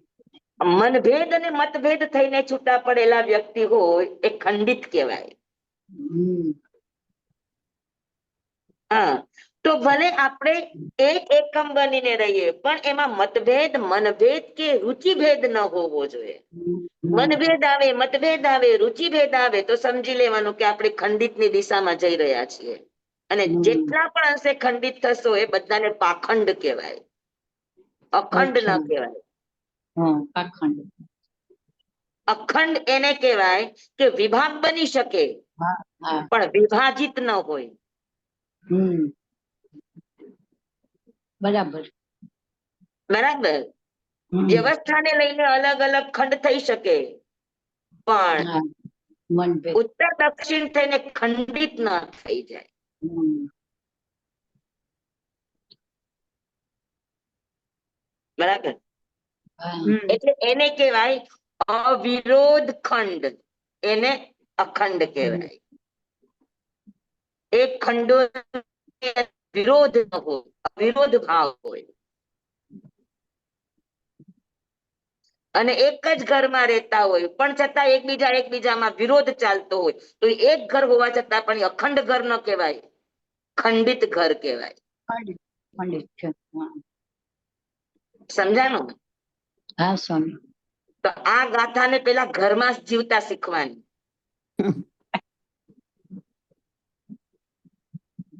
મનભેદ અને મતભેદ થઈને છૂટા પડેલા વ્યક્તિ હોય એ ખંડિત કહેવાય. હા, તો ભલે આપણે એક એકમ બનીને રહીએ, પણ એમાં મતભેદ, મનભેદ કે રુચિભેદ ન હોવો જોઈએ. મનભેદ આવે, મતભેદ આવે, રુચિભેદ આવે તો સમજી લેવાનું કે આપણે ખંડિતની દિશામાં જઈ રહ્યા છીએ. અને જેટલા પણ અંશે ખંડિત થશો એ બધાને પાખંડ કહેવાય, અખંડ ન કહેવાય. પાખંડ. અખંડ એને કહેવાય કે વિભાગ બની શકે પણ વિભાજિત ન હોય. બરાબર. બરાબર. વ્યવસ્થાને લઈને અલગ અલગ ખંડ થઈ શકે, પણ મનભેદ. ઉત્તર દક્ષિણ થઈને ખંડિત ના થઈ જાય. બરાબર. એટલે એને કહેવાય અવિરોધ ખંડ, એને અખંડ કહેવાય. એક ખંડો વિરોધ ન હોય, અવિરોધ ભાવ હોય. અને એક જ ઘરમાં રહેતા હોય પણ છતાં એકબીજામાં વિરોધ ચાલતો હોય, તો એક ઘર હોવા છતાં પણ અખંડ ઘર ન કહેવાય, ખંડિત ઘર કહેવાય. ખંડિત છે. સમજાણું? હા સ્વામી. તો આ ગાથાને પેલા ઘરમાં જ જીવતા શીખવાની,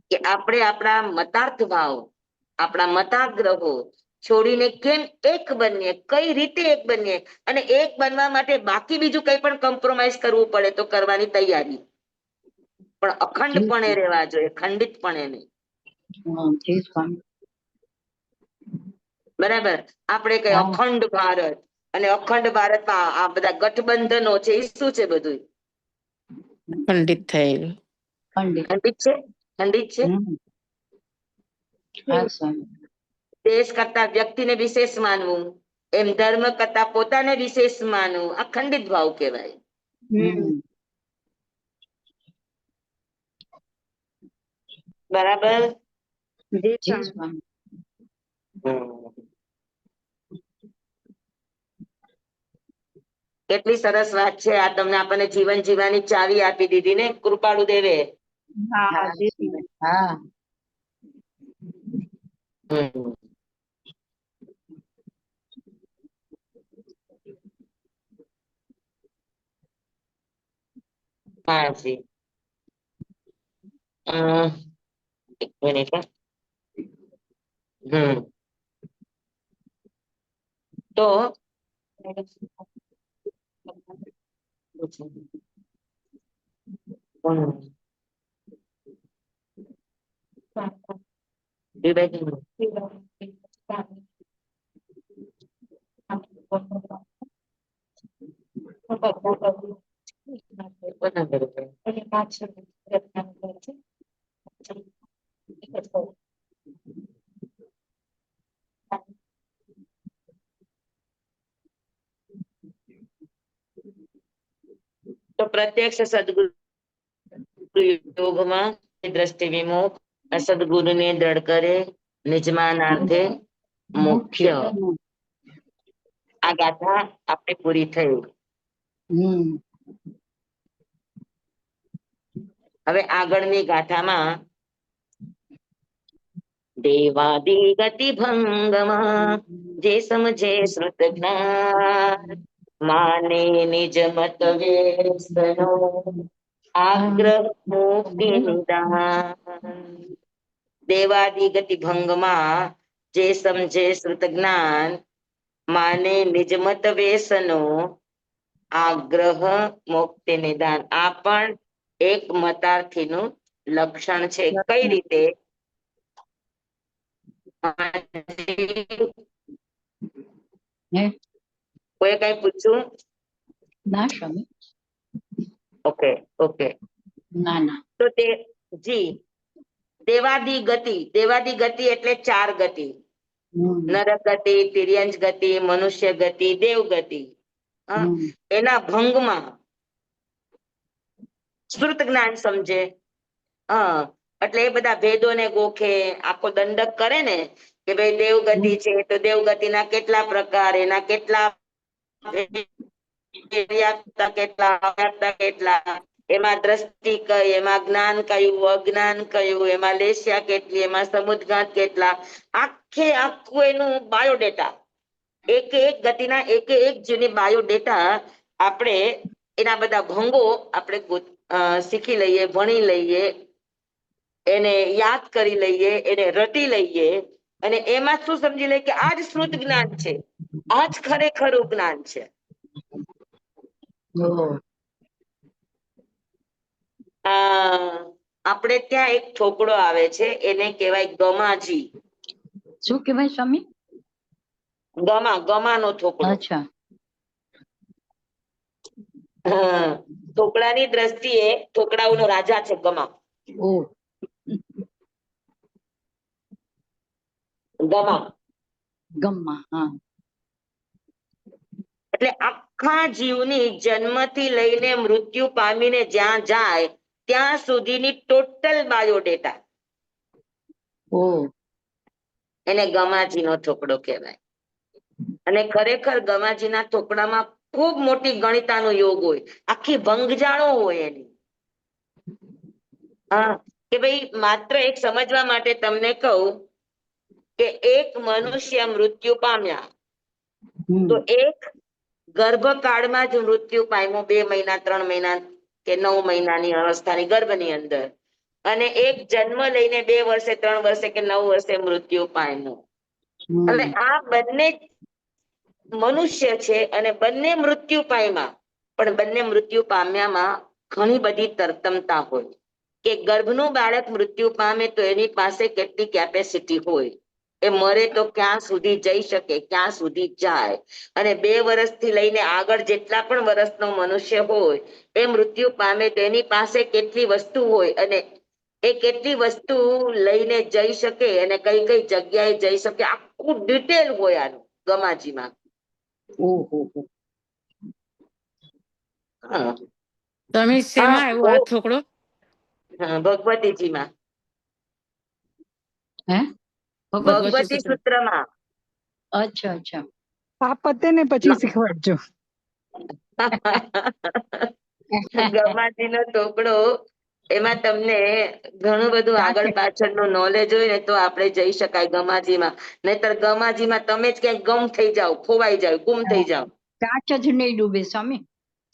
કે આપણે આપણા મતાર્થ ભાવ, આપણા મતાગ્રહો છોડીને કેમ એક બનીએ, કઈ રીતે એક બનીએ, અને એક બનવા માટે બાકી બીજું કઈ પણ કોમ્પ્રોમાઇઝ કરવું પડે તો કરવાની તૈયારી, પણ અખંડપણે રહેવા જોઈએ, ખંડિતપણે નહીં. બરાબર. આપણે કઈ અખંડ ભારત, અને અખંડ ભારતમાં આ બધા ગઠબંધનો છે એ શું છે? બધું ખંડિત થયેલું. ખંડિત છે, ખંડિત છે. દેશ કરતા વ્યક્તિને વિશેષ માનવું, એમ ધર્મ કરતા પોતાને વિશેષ માનવું, આ ખંડિત ભાવ કહેવાય. બરાબર. કેટલી સરસ વાત છે આ! તમને આપણને જીવન જીવવાની ચાવી આપી દીધી ને કૃપાળુ દેવે. હા. હા જી. એક મિનિટ. તો તો પ્રત્યક્ષ સદગુરુ યોગમાં દ્રષ્ટિ વિમુખ સદગુરુને દ્રઢ કરે નિજમાનાર્થે મુખ્ય. આ ગાથા આપણે પૂરી થઈ. હવે આગળની ગાથામાં દેવાદી ગતિ ભંગમાં જે સમજે શ્રુત જ્ઞાન માને નિજ મત વેસનો આગ્રહ મુક્તિ નિદાન. દેવાદી ગતિ ભંગમાં જે સમજે શ્રુત જ્ઞાન માને નિજ મત વેસનો આગ્રહ મુક્તિ નિદાન. આ પણ એક મતાર્થીનું લક્ષણ છે. કઈ રીતે? કોઈ કઈ પૂછ્યું? ના સ્વામી. Okay okay. ના ના. તો તે જી દેવાદી ગતિ એટલે 4 ગતિ. નરક ગતિ, તિર્યંજ ગતિ, મનુષ્ય ગતિ, દેવ ગતિ. એના ભંગમાં શ્રુત જ્ઞાન સમજે. એટલે એ બધા ભેદોને ગોખે, આખો દંડક કરે ને કે ભાઈ દેવગતિ છે તો દેવગતિના કેટલા પ્રકાર, એના કેટલા કેટલા, એમાં દ્રષ્ટિ કઈ, એમાં જ્ઞાન કયું, અજ્ઞાન કયું, એમાં લેસ્યા કેટલી, એમાં સમુદ્ઘાત કેટલા, આખું એનું બાયોડેટા, એક એક ગતિના એક જીવની બાયોડેટા આપણે એના બધા ભંગો આપણે શીખી લઈએ, ભણી લઈએ, એને યાદ કરી લઈએ, એને રટી લઈએ અને એમાં શું સમજી લઈએ કે આ જ શ્રુત જ્ઞાન છે, આ જ ખરેખરું જ્ઞાન છે. આપણે ત્યાં એક ઠોકડો આવે છે, એને કહેવાય ગમાજી. શું કહેવાય સ્વામી? ગમાનો ઠોકડો. અચ્છા. ઠોકડાની દ્રષ્ટિએ ઠોકડાઓનો રાજા છે ગમા. ગમ્મા. હા. એટલે આખા જીવની જન્મથી લઈને મૃત્યુ પામીને જ્યાં જાય ત્યાં સુધીની ટોટલ બાયોડેટા, એને ગમાજીનો ઠોકડો કહેવાય. અને ખરેખર ગમાજીના ઠોકડામાં ખૂબ મોટી ગણિતાનો યોગ હોય, આખી ભંગજાળો હોય એની. કે ભાઈ માત્ર એક સમજવા માટે તમને કહું કે એક મનુષ્ય મૃત્યુ પામ્યા તો એક ગર્ભકાળમાં જ મૃત્યુ પામ્યો, 2 મહિના 3 મહિના કે 9 મહિનાની અવસ્થાની ગર્ભની અંદર, અને એક જન્મ લઈને 2 વર્ષે 3 વર્ષે કે 9 વર્ષે મૃત્યુ પામ્યો. અને આ બંને મનુષ્ય છે અને બંને મૃત્યુ પામ્યા, પણ બંને મૃત્યુ પામ્યામાં ઘણી બધી તરતમતા હોય કે ગર્ભનું બાળક મૃત્યુ પામે તો એની પાસે કેટલી કેપેસિટી હોય, એ મરે તો ક્યાં સુધી જઈ શકે, ક્યાં સુધી જાય. અને 2 વર્ષથી લઈને આગળ જેટલા પણ વર્ષનો મનુષ્ય હોય એ મૃત્યુ પામે તો એની પાસે કેટલી વસ્તુ હોય અને એ કેટલી વસ્તુ લઈને જઈ શકે અને કઈ કઈ જગ્યાએ જઈ શકે, આખું ડિટેલ હોય આનું ગમાજીમાં. તમે શેમાં આવ્યો આ ઠોકડો? ભગવતીજીમાં, ભગવતી સૂત્રમાં. અચ્છા અચ્છા. આ પતે ને પછી શીખવાડજો. ગમાજીનો ઠોકડો, એમાં તમને ઘણું બધું આગળ પાછળનું નોલેજ હોય ને તો આપણે જઈ શકાય ગમાજીમાં. નહીતર ગમાજીમાં તમે જ ક્યાંક ગમ થઈ જાવ, ખોવાઈ જાવ, ગુમ થઈ જાવ. ચાચ જ નહીં ડૂબે સ્વામી,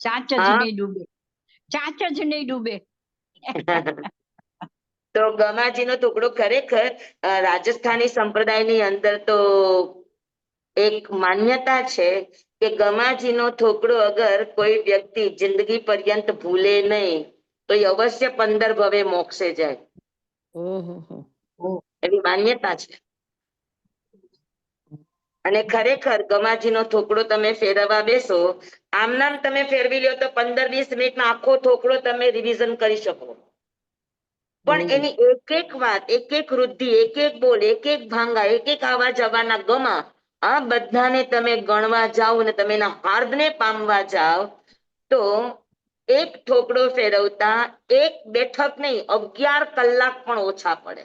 ચાચ જ નહીં ડૂબે, ચાચ જ નહીં ડૂબે. તો ગમાજીનો ટુકડો ખરેખર રાજસ્થાની સંપ્રદાયની અંદર તો એક માન્યતા છે કે ગમાજીનો થોકડો અગર કોઈ વ્યક્તિ જિંદગી પર્યંત ભૂલે નહીં તો એ અવશ્ય 15 ભવે મોક્ષે જાય, ઓહો હો. એવી માન્યતા છે. અને ખરેખર ગમાજીનો થોકડો તમે ફેરવવા બેસો, આમ નામ તમે ફેરવી લ્યો તો 15-20 મિનિટમાં આખો થોકડો તમે રિવિઝન કરી શકો. પણ એની એક એક વાત, એક એક વૃદ્ધિ, એક એક બોલ, એક એક ભાંગા, એક એક આવા જવાના ગમા, આ બધાને તમે ગણવા જાઓ અને તમે એના હાર્દને પામવા જાઓ તો એક થોકડો ફેરવતા એક બેઠક નહીં 11 કલાક પણ ઓછા પડે.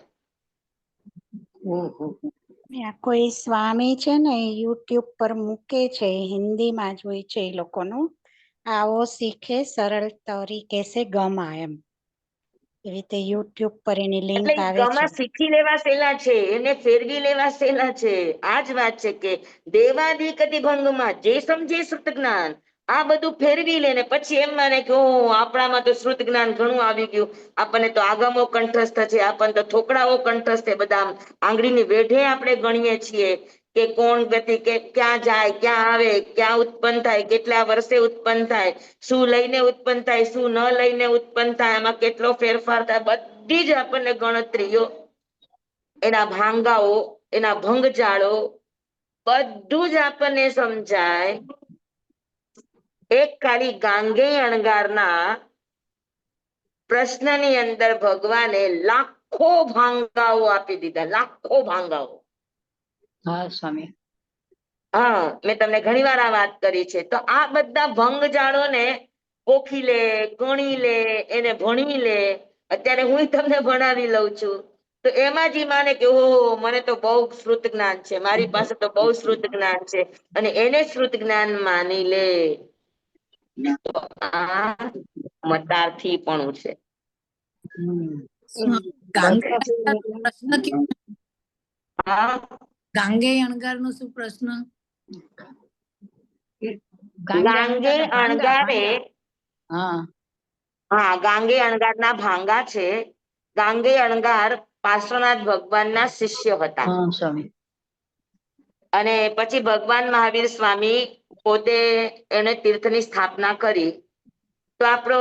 આ કોઈ સ્વામી છે ને યુટ્યુબ પર મૂકે છે, હિન્દીમાં જ હોય છે એ લોકોનું, આવો શીખે સરળ તરીકે સે ગમા એમ, એવી રીતે યુટ્યુબ પર એની લિંક એટલે આવે છે. ગમા શીખી લેવા સહેલા છે, એને ફેરવી લેવા સહેલા છે. આ જ વાત છે કે દેવાદી કતિ ભંગમાં જે સમજે શ્રુત જ્ઞાન આ બધું ફેરવી લે ને પછી એમ માને કે આપણામાં તો શ્રુત જ્ઞાન ઘણું આવી ગયું, આપણને તો આગમો કંઠસ્થ છે, આપણને તો થોકડાઓ કંઠસ્થ છે, બધા આંગળીની વેઢે આપણે ગણીએ છીએ કે કોણ ગતિ કે ક્યાં જાય, ક્યાં આવે, ક્યાં ઉત્પન્ન થાય, કેટલા વર્ષે ઉત્પન્ન થાય, શું લઈને ઉત્પન્ન થાય, શું ન લઈને ઉત્પન્ન થાય, એમાં કેટલો ફેરફાર થાય, બધી જ આપણને ગણતરીઓ, એના ભાંગાઓ, એના ભંગજાળો બધું જ આપણને સમજાય. એક ખાલી ગાંગેય અણગારના પ્રશ્નની અંદર ભગવાને લાખો ભાંગાઓ આપી દીધા, લાખો ભાંગાઓ. હા સ્વામી. હા, મેં તમને ઘણી વાર આ વાત કરી છે. તો આ બધા ભંગજાળો ને પોખી લે, ગણી લે, એને ભણી લે. અત્યારે હું તમને ભણાવી લઉં છું તો એમાં જ ઈ માને કે ઓહો મને તો બહુ શ્રુત જ્ઞાન છે, મારી પાસે તો બહુ શ્રુત જ્ઞાન છે, અને એને શ્રુત જ્ઞાન માની લે. તો આ મતાર્થી પણ છે. પ્રશ્ન હા, ગાંગેય અણગાર નો શું પ્રશ્ન? ગાંગે અણગારે, હા હા, ગાંગે અણગારના ભાંગા છે. ગાંગે અણગાર પાર્શ્વનાથ ભગવાનના શિષ્ય હતા. હા સ્વામી. અને પછી ભગવાન મહાવીર સ્વામી પોતે એને તીર્થની સ્થાપના કરી. તો આપણો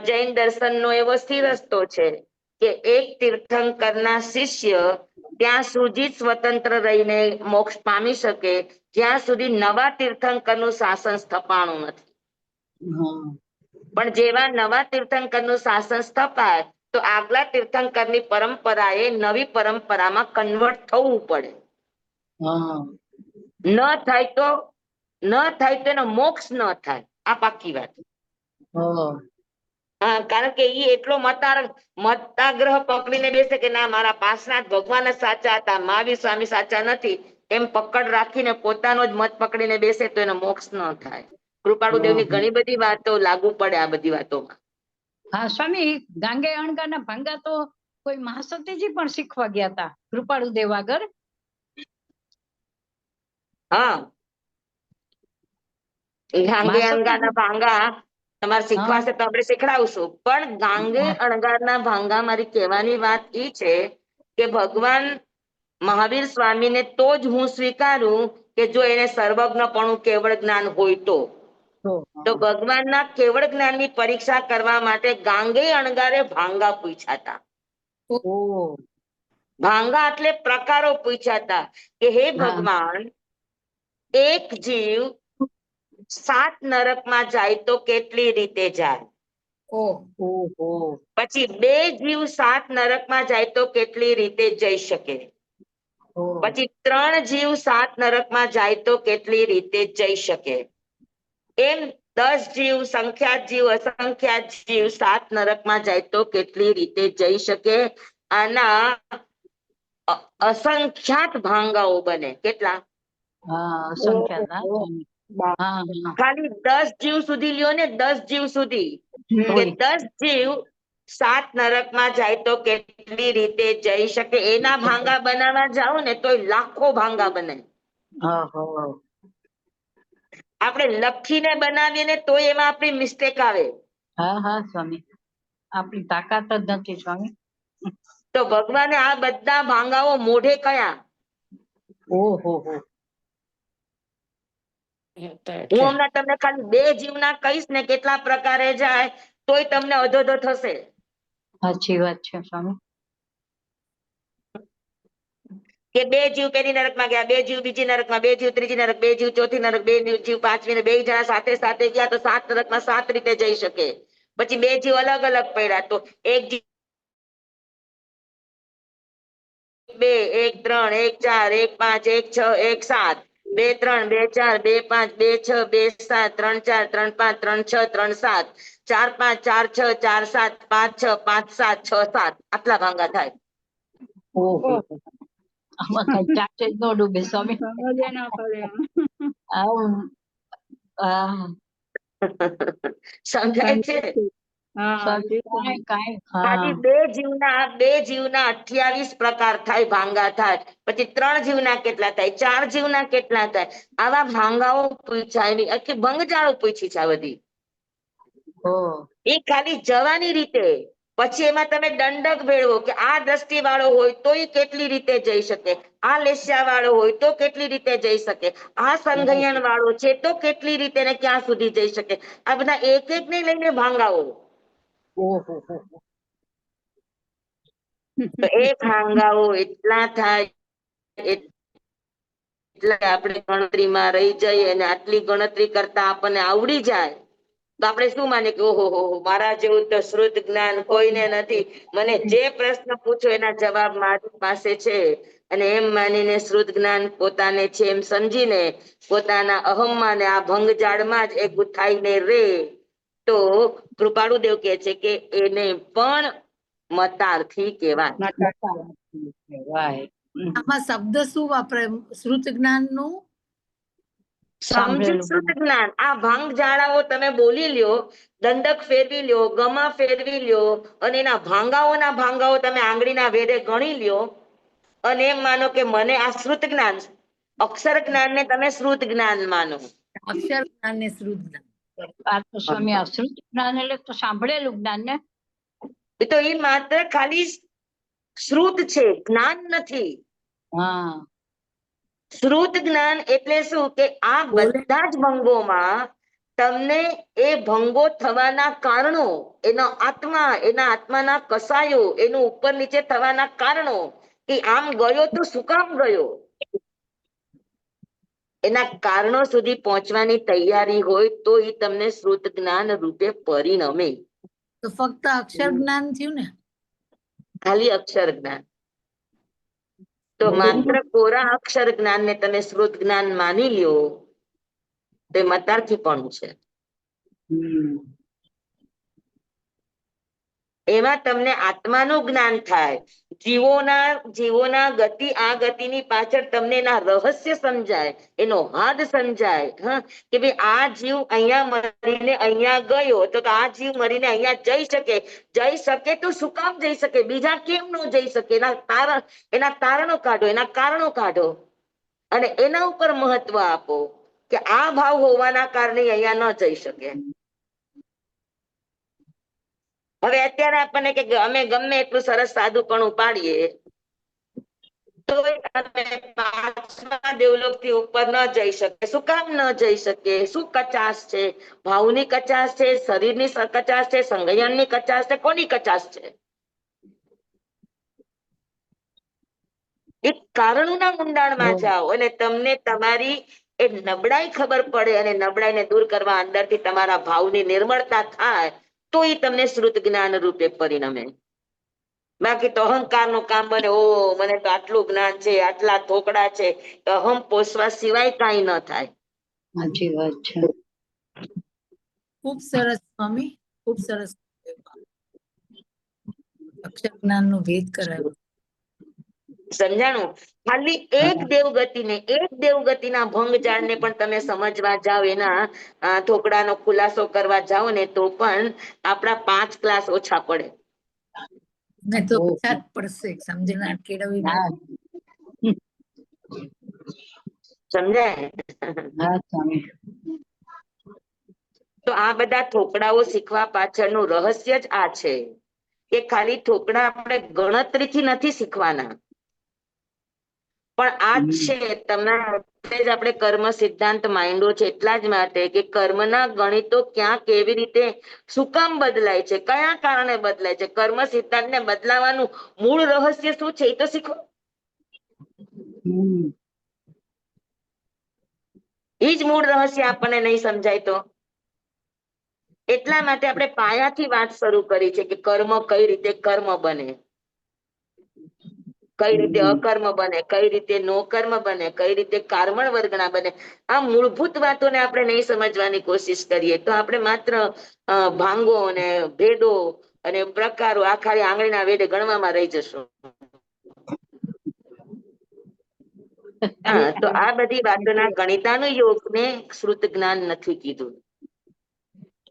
જૈન દર્શનનો એવો સ્થિર રસ્તો છે કે એક તીર્થંકરના શિષ્ય ત્યાં સુધી સ્વતંત્ર રહીને મોક્ષ પામી શકે જ્યાં સુધી નવા તીર્થંકરનું શાસન સ્થપાણું નથી. હા પણ જેવા નવા તીર્થંકરનું શાસન સ્થપાય તો આગલા તીર્થંકરની પરંપરાએ નવી પરંપરામાં કન્વર્ટ થવું પડે. હા ન થાય તો એનો મોક્ષ ન થાય, આ પાકી વાત. હા, કારણ કે ઈ એટલો મતાગ્રહ પકડીને બેસે કે ના મારા પાસના ભગવાન જ સાચા હતા, મહાવીર સ્વામી સાચા નથી, એમ પકડ રાખીને પોતાનો જ મત પકડીને બેસે તો એનો મોક્ષ ન થાય. કૃપાળુ દેવની ઘણી બધી વાતો લાગુ પડે આ બધી વાતોમાં. હા સ્વામી, ગાંગે અણગારના ભાંગા તો કોઈ મહાસતીજી પણ શીખવા ગયા હતા કૃપાળુ દેવ આગળ. હા, ગાંગે અણગારના ભાંગા તમારે શીખવાશે તો આપણે શીખડાવશું. પણ ગાંગે અણગારના ભાંગા મારી કહેવાની વાત એ છે કે ભગવાન મહાવીર સ્વામીને તો જ હું સ્વીકારું કે જો એને સર્વજ્ઞપણું કેવળ જ્ઞાન હોય તો ભગવાનના કેવળ જ્ઞાનની પરીક્ષા કરવા માટે ગાંગે અણગારે ભાંગા પૂછ્યા હતા. ભાંગા એટલે પ્રકારો પૂછ્યા હતા કે હે ભગવાન, એક જીવ 7 નરકમાં જાય તો કેટલી રીતે જાય? પછી 2 જીવ 7 નરકમાં જાય તો કેટલી રીતે જઈ શકે? પછી 3 જીવ 7 નરકમાં જાય તો કેટલી રીતે જઈ શકે? એમ 10 જીવ, સંખ્યાત જીવ, અસંખ્યાત જીવ 7 નરકમાં જાય તો કેટલી રીતે જઈ શકે? આના અસંખ્યાત ભાંગાઓ બને. કેટલા? ખાલી 10 જીવ સુધી લ્યો ને, 10 જીવ સુધી કે 10 જીવ 7 નરકમાં જાય તો કેટલી રીતે જઈ શકે એના ભાંગા બનાવવા જાવ ને તો લાખો ભાંગા બને. આપણે લખીને બનાવીએ ને તો એમાં આપણી મિસ્ટેક આવે. હા સ્વામી, આપણી તાકાત જ નથી સ્વામી. તો ભગવાને આ બધા ભાંગાઓ મોઢે કયા ઓહો હો. હું હમણાં તમને ખાલી 2 જીવના કહીશ ને કેટલા પ્રકારે જાય તોય તમને અધોધો થશે. સાચી વાત છે સ્વામી. કે 2 જીવ પેલી નરકમાં ગયા, 2 જીવ બીજી નરકમાં, 2 જીવ ત્રીજી નરક, 2 જીવ ચોથી નરક, 2 જીવ પાંચમી ને 2 જણા સાથે સાથે ગયા તો 7 નરકમાં 7 રીતે જઈ શકે. પછી 2 જીવ અલગ અલગ પડ્યા તો 1 જીવ 2, 1 3, 1 4, 1 5, 1 6, 1 7, 2 3, 2 4, 2 5, 2 6, 2 7, 3 4, 3 5, 3 6, 3 7, 4 5, 4 6, 4 7, 5 6, 5 7, 6 7 આટલા ભાંગા થાય. ઓહો. આમાં કઈ ચાચે જ ન ડૂબે સ્વામી. સમજે ન પડે એમ. આવું. હા. સમજાય છે? હા સ્વામી કાંઈ કાંઈ. હા. ખાલી 2 જીવના 28 પ્રકાર થાય, ભાંગા થાય. પછી 3 જીવના કેટલા થાય, 4 જીવના કેટલા થાય, આવા ભાંગાઓ પૂછાય નહીં. આખી ભંગજાળો પૂછી છે આ બધી. ઓહ. એ ખાલી જવાની રીતે. પછી એમાં તમે દંડક ભેળવો કે આ દ્રષ્ટિ વાળો હોય તો એ કેટલી રીતે જઈ શકે, આ લેસ્યા વાળો હોય તો કેટલી રીતે જઈ શકે, આ સંઘયન વાળો છે તો કેટલી રીતે ને ક્યાં સુધી જઈ શકે. આ બધા એક એક ને લઈને ભાંગાઓ. ઓહો હો. તો એ ભાંગાઓ એટલા થાય એટલે આપણે ગણતરીમાં રહી જઈએ અને આટલી ગણતરી કરતા આપણને આવડી જાય તો આપણે શું માનીએ કે ઓહો હો મારા જેવું તો શ્રુત જ્ઞાન કોઈને નથી, મને જે પ્રશ્ન પૂછો એના જવાબ મારી પાસે છે. અને એમ માનીને શ્રુત જ્ઞાન પોતાને છે એમ સમજીને પોતાના અહમમાં ને આ ભંગજાળમાં જ એ ગુથાઈને રે તો કૃપાળુદેવ કહે છે કે એને પણ મતાર્થી કહેવાય. વાહ. આમાં શબ્દ શું વાપરે શ્રુત જ્ઞાન નું? સમજી શ્રુત જ્ઞાન. આ ભંગ જાળાઓ તમે બોલી લ્યો, દંડક ફેરવી લ્યો, ગમા ફેરવી લ્યો અને એના ભાંગાઓ તમે આંગળીના વેઢે ગણી લ્યો અને એમ માનો કે મને આ શ્રુત જ્ઞાન, અક્ષર જ્ઞાન ને તમે શ્રુત જ્ઞાન માનો. અક્ષર જ્ઞાન ને શ્રુત જ્ઞાન. આ તો સ્વામી અશ્રુત જ્ઞાન એટલે તો સાંભળેલું જ્ઞાન ને. એ તો એ માત્ર ખાલી શ્રુત છે, જ્ઞાન નથી. હા. શ્રુત જ્ઞાન એટલે શું કે આ બોલે બધા જ ભંગોમાં તમને એ ભંગો થવાના કારણો, એના આત્માના કસાયો, એનું ઉપર નીચે થવાના કારણો કે આમ ગયો તો શું કામ ગયો, એના કારણો સુધી પહોંચવાની તૈયારી હોય તો એ તમને શ્રુત જ્ઞાન રૂપે પરિણમે. તો ફક્ત અક્ષર જ્ઞાન થયું ને? ખાલી અક્ષર જ્ઞાન. તો માત્ર કોરા અક્ષર જ્ઞાન ને તમે શ્રુત જ્ઞાન માની લ્યો તે મતાર્થી પણ છે. એમાં તમને આત્માનું જ્ઞાન થાય, જીવોના ગતિ આ ગતિની પાછળ તમને એના રહસ્ય સમજાય, એનો હાદ સમજાય. હા, કે ભાઈ આ જીવ અહીંયા મરીને અહીંયા ગયો તો આ જીવ મરીને અહીંયા જઈ શકે તો શું કામ જઈ શકે, બીજા કેમ ન જઈ શકે, એના તારણો કાઢો, એના કારણો કાઢો અને એના ઉપર મહત્વ આપો કે આ ભાવ હોવાના કારણે અહીંયા ન જઈ શકે. હવે અત્યારે આપણને કે અમે ગમે એટલું સરસ સાદુપણું પાડીએ તો દેવલોક થી ઉપર ન જઈ શકે. શું કામ ન જઈ શકે? શું કચાશ છે? ભાવની કચાશ છે, શરીરની કચાશ છે, સંગયનની કચાશ છે, કોની કચાશ છે? એક કારણોના ઊંડાણમાં જાઓ અને તમને તમારી એ નબળાઈ ખબર પડે અને નબળાઈને દૂર કરવા અંદરથી તમારા ભાવની નિર્મળતા થાય તો એ તમને શ્રુત જ્ઞાન રૂપે પરિણમે. બાકી તો અહંકાર નું કામ બને, ઓ મને તો આટલું જ્ઞાન છે, આટલા થોકડા છે, અહમ પોષવા સિવાય કઈ ન થાય. સાચી વાત છે. ખૂબ સરસ સ્વામી, ખૂબ સરસ. અક્ષર જ્ઞાન નો ભેદ કરાયો. સમજાણું? ખાલી એક દેવગતિના ભંગજાળને પણ તમે સમજવા જાઓ, એના થોકડાનો ખુલાસો કરવા જાઓ ને તો પણ આપણા 5 ક્લાસ ઓછા પડે. મેં તો પછાત પડશે સમજણ કેળવવી. સમજાય? હા સ્વામી. તો આ બધા થોકડાઓ શીખવા પાછળનું રહસ્ય જ આ છે કે ખાલી થોકડા આપણે ગણતરીથી નથી શીખવાના, પણ આ જ છે તમારા માટે જ આપણે કર્મ સિદ્ધાંત માંડ્યો છે એટલા જ માટે કે કર્મના ગણિતો ક્યાં કેવી રીતે શું કામ બદલાય છે, કયા કારણે બદલાય છે, કર્મ સિદ્ધાંતને બદલાવાનું મૂળ રહસ્ય શું છે એ તો શીખો. એ જ મૂળ રહસ્ય આપણને નહીં સમજાય તો એટલા માટે આપણે પાયાથી વાત શરૂ કરી છે કે કર્મ કઈ રીતે કર્મ બને, કઈ રીતે અકર્મ બને, કઈ રીતે નો કર્મ બને, કઈ રીતે કર્મણ વર્ગણા બને. આ મૂળભૂત વાતોને આપણે નહીં સમજવાની કોશિશ કરીએ તો આપણે માત્ર ભાંગો અને ભેદો અને પ્રકારો આ ખાલી આંગળીના વેઢે ગણવામાં રહી જશું. હા, તો આ બધી વાતોના ગણિતાનું યોગને શ્રુત જ્ઞાન નથી કીધું.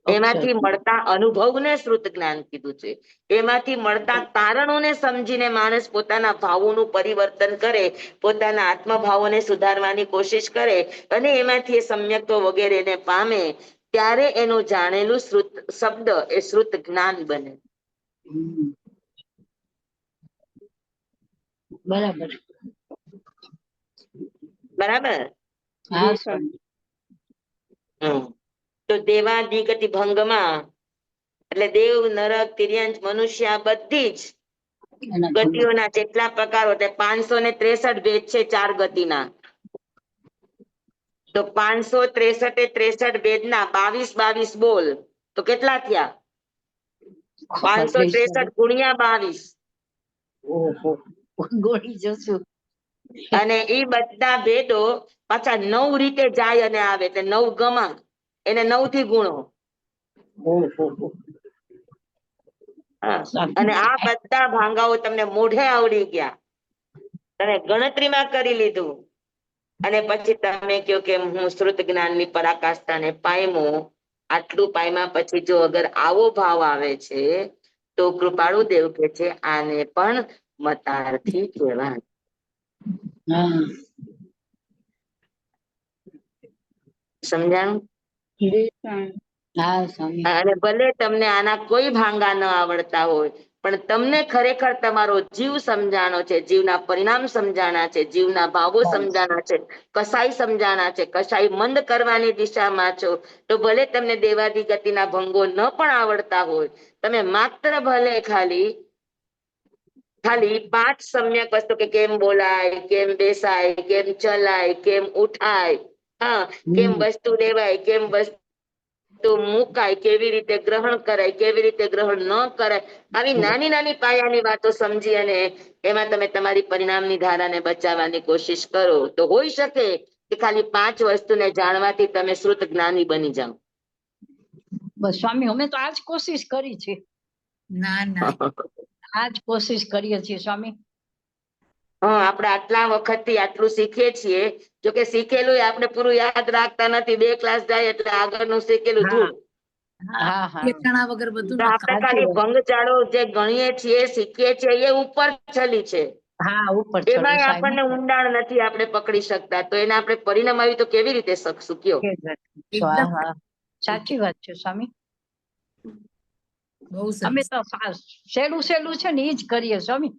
એમાંથી મળતા અનુભવને શ્રુત જ્ઞાન કીધું છે. એમાંથી મળતા તારણોને સમજીને માણસ પોતાના ભાવોનું પરિવર્તન કરે, પોતાના આત્મભાવોને સુધારવાની કોશિશ કરે અને એમાંથી એ સમ્યક્તો વગેરેને પામે ત્યારે એનું જાણેલું શ્રુત શબ્દ એ શ્રુત જ્ઞાન બને. બરાબર. બરાબર. હા સ્વામી. તો દેવાદિગતિ ભંગમાં એટલે દેવ, નરક, તિર્યંચ, મનુષ્ય આ બધી જ ગતિઓના જેટલા પ્રકારો 563 ભેદ છે 4 ગતિના. તો 563 ભેદના 22 બોલ તો કેટલા થયા? 563 ગુણ્યા 22. ઓહો, ગોળી જશું. અને એ બધા ભેદો પાછા 9 રીતે જાય અને આવે એટલે 9 ગમા એને 9 થી ગુણો. અને આ બધા ભાંગાઓ તમને મોઢે આવડી ગયા, તમે ગણતરીમાં કરી લીધું અને પછી તમે કહો કે હું શ્રુત જ્ઞાનની પરાકાષ્ઠાને પામ્યો. આટલું પામ્યા પછી જો અગર આવો ભાવ આવે છે તો કૃપાળુ દેવ કે છે આને પણ મતાર્થી કહેવાય. સમજાણું? અને ભલે તમને આના કોઈ ભાંગા ન આવડતા હોય પણ તમને ખરેખર તમારો જીવ સમજાણો છે, જીવના પરિણામ સમજાણા છે, જીવના ભાવો સમજાણા છે, કસાઈ સમજાણા છે, કસાઈ મંદ કરવાની દિશામાં છો, તો ભલે તમને દેવાદી ગતિના ભંગો ન પણ આવડતા હોય, તમે માત્ર ભલે ખાલી 5 સમ્યક વસ્તુ કે કેમ બોલાય, કેમ બેસાય, કેમ ચલાય, કેમ ઉઠાય, હા, કેમ વસ્તુ લેવાય, કેમ વસ્તુ મુકાય, કેવી રીતે ગ્રહણ કરાય, કેવી રીતે ગ્રહણ ન કરાય, આવી નાની નાની પાયાની વાતો સમજી અને એમાં તમે તમારી પરિણામની ધારાને બચાવવાની કોશિશ કરો તો હોઈ શકે કે ખાલી 5 વસ્તુને જાણવાથી તમે શ્રુત જ્ઞાની બની જાઓ. બસ સ્વામી, અમે તો આજ કોશિશ કરી છે. ના ના આજ કોશિશ કરીએ છીએ સ્વામી. હા, આપણે આટલા વખતથી આટલું શીખીએ છીએ, જોકે શીખેલું આપણે પૂરું યાદ રાખતા નથી. 2 ક્લાસ જાય એટલે આગળનું શીખેલું ધૂળ. હા હા, ઠેકાણા વગર બધું તો આપણે ખાલી ભંગચાળો જે ગણીએ છીએ, શીખીએ છીએ એ ઉપર છલી છે. હા, ઉપર એમાંય આપણને ઊંડાણ નથી આપણે પકડી શકતા, તો એને આપણે પરિણામ આવી તો કેવી રીતે શકશું કયો? એકદમ સાચી વાત છે સ્વામી. બહુ અમે સરસ. તો સહેલું સહેલું છે ને એ જ કરીએ સ્વામી,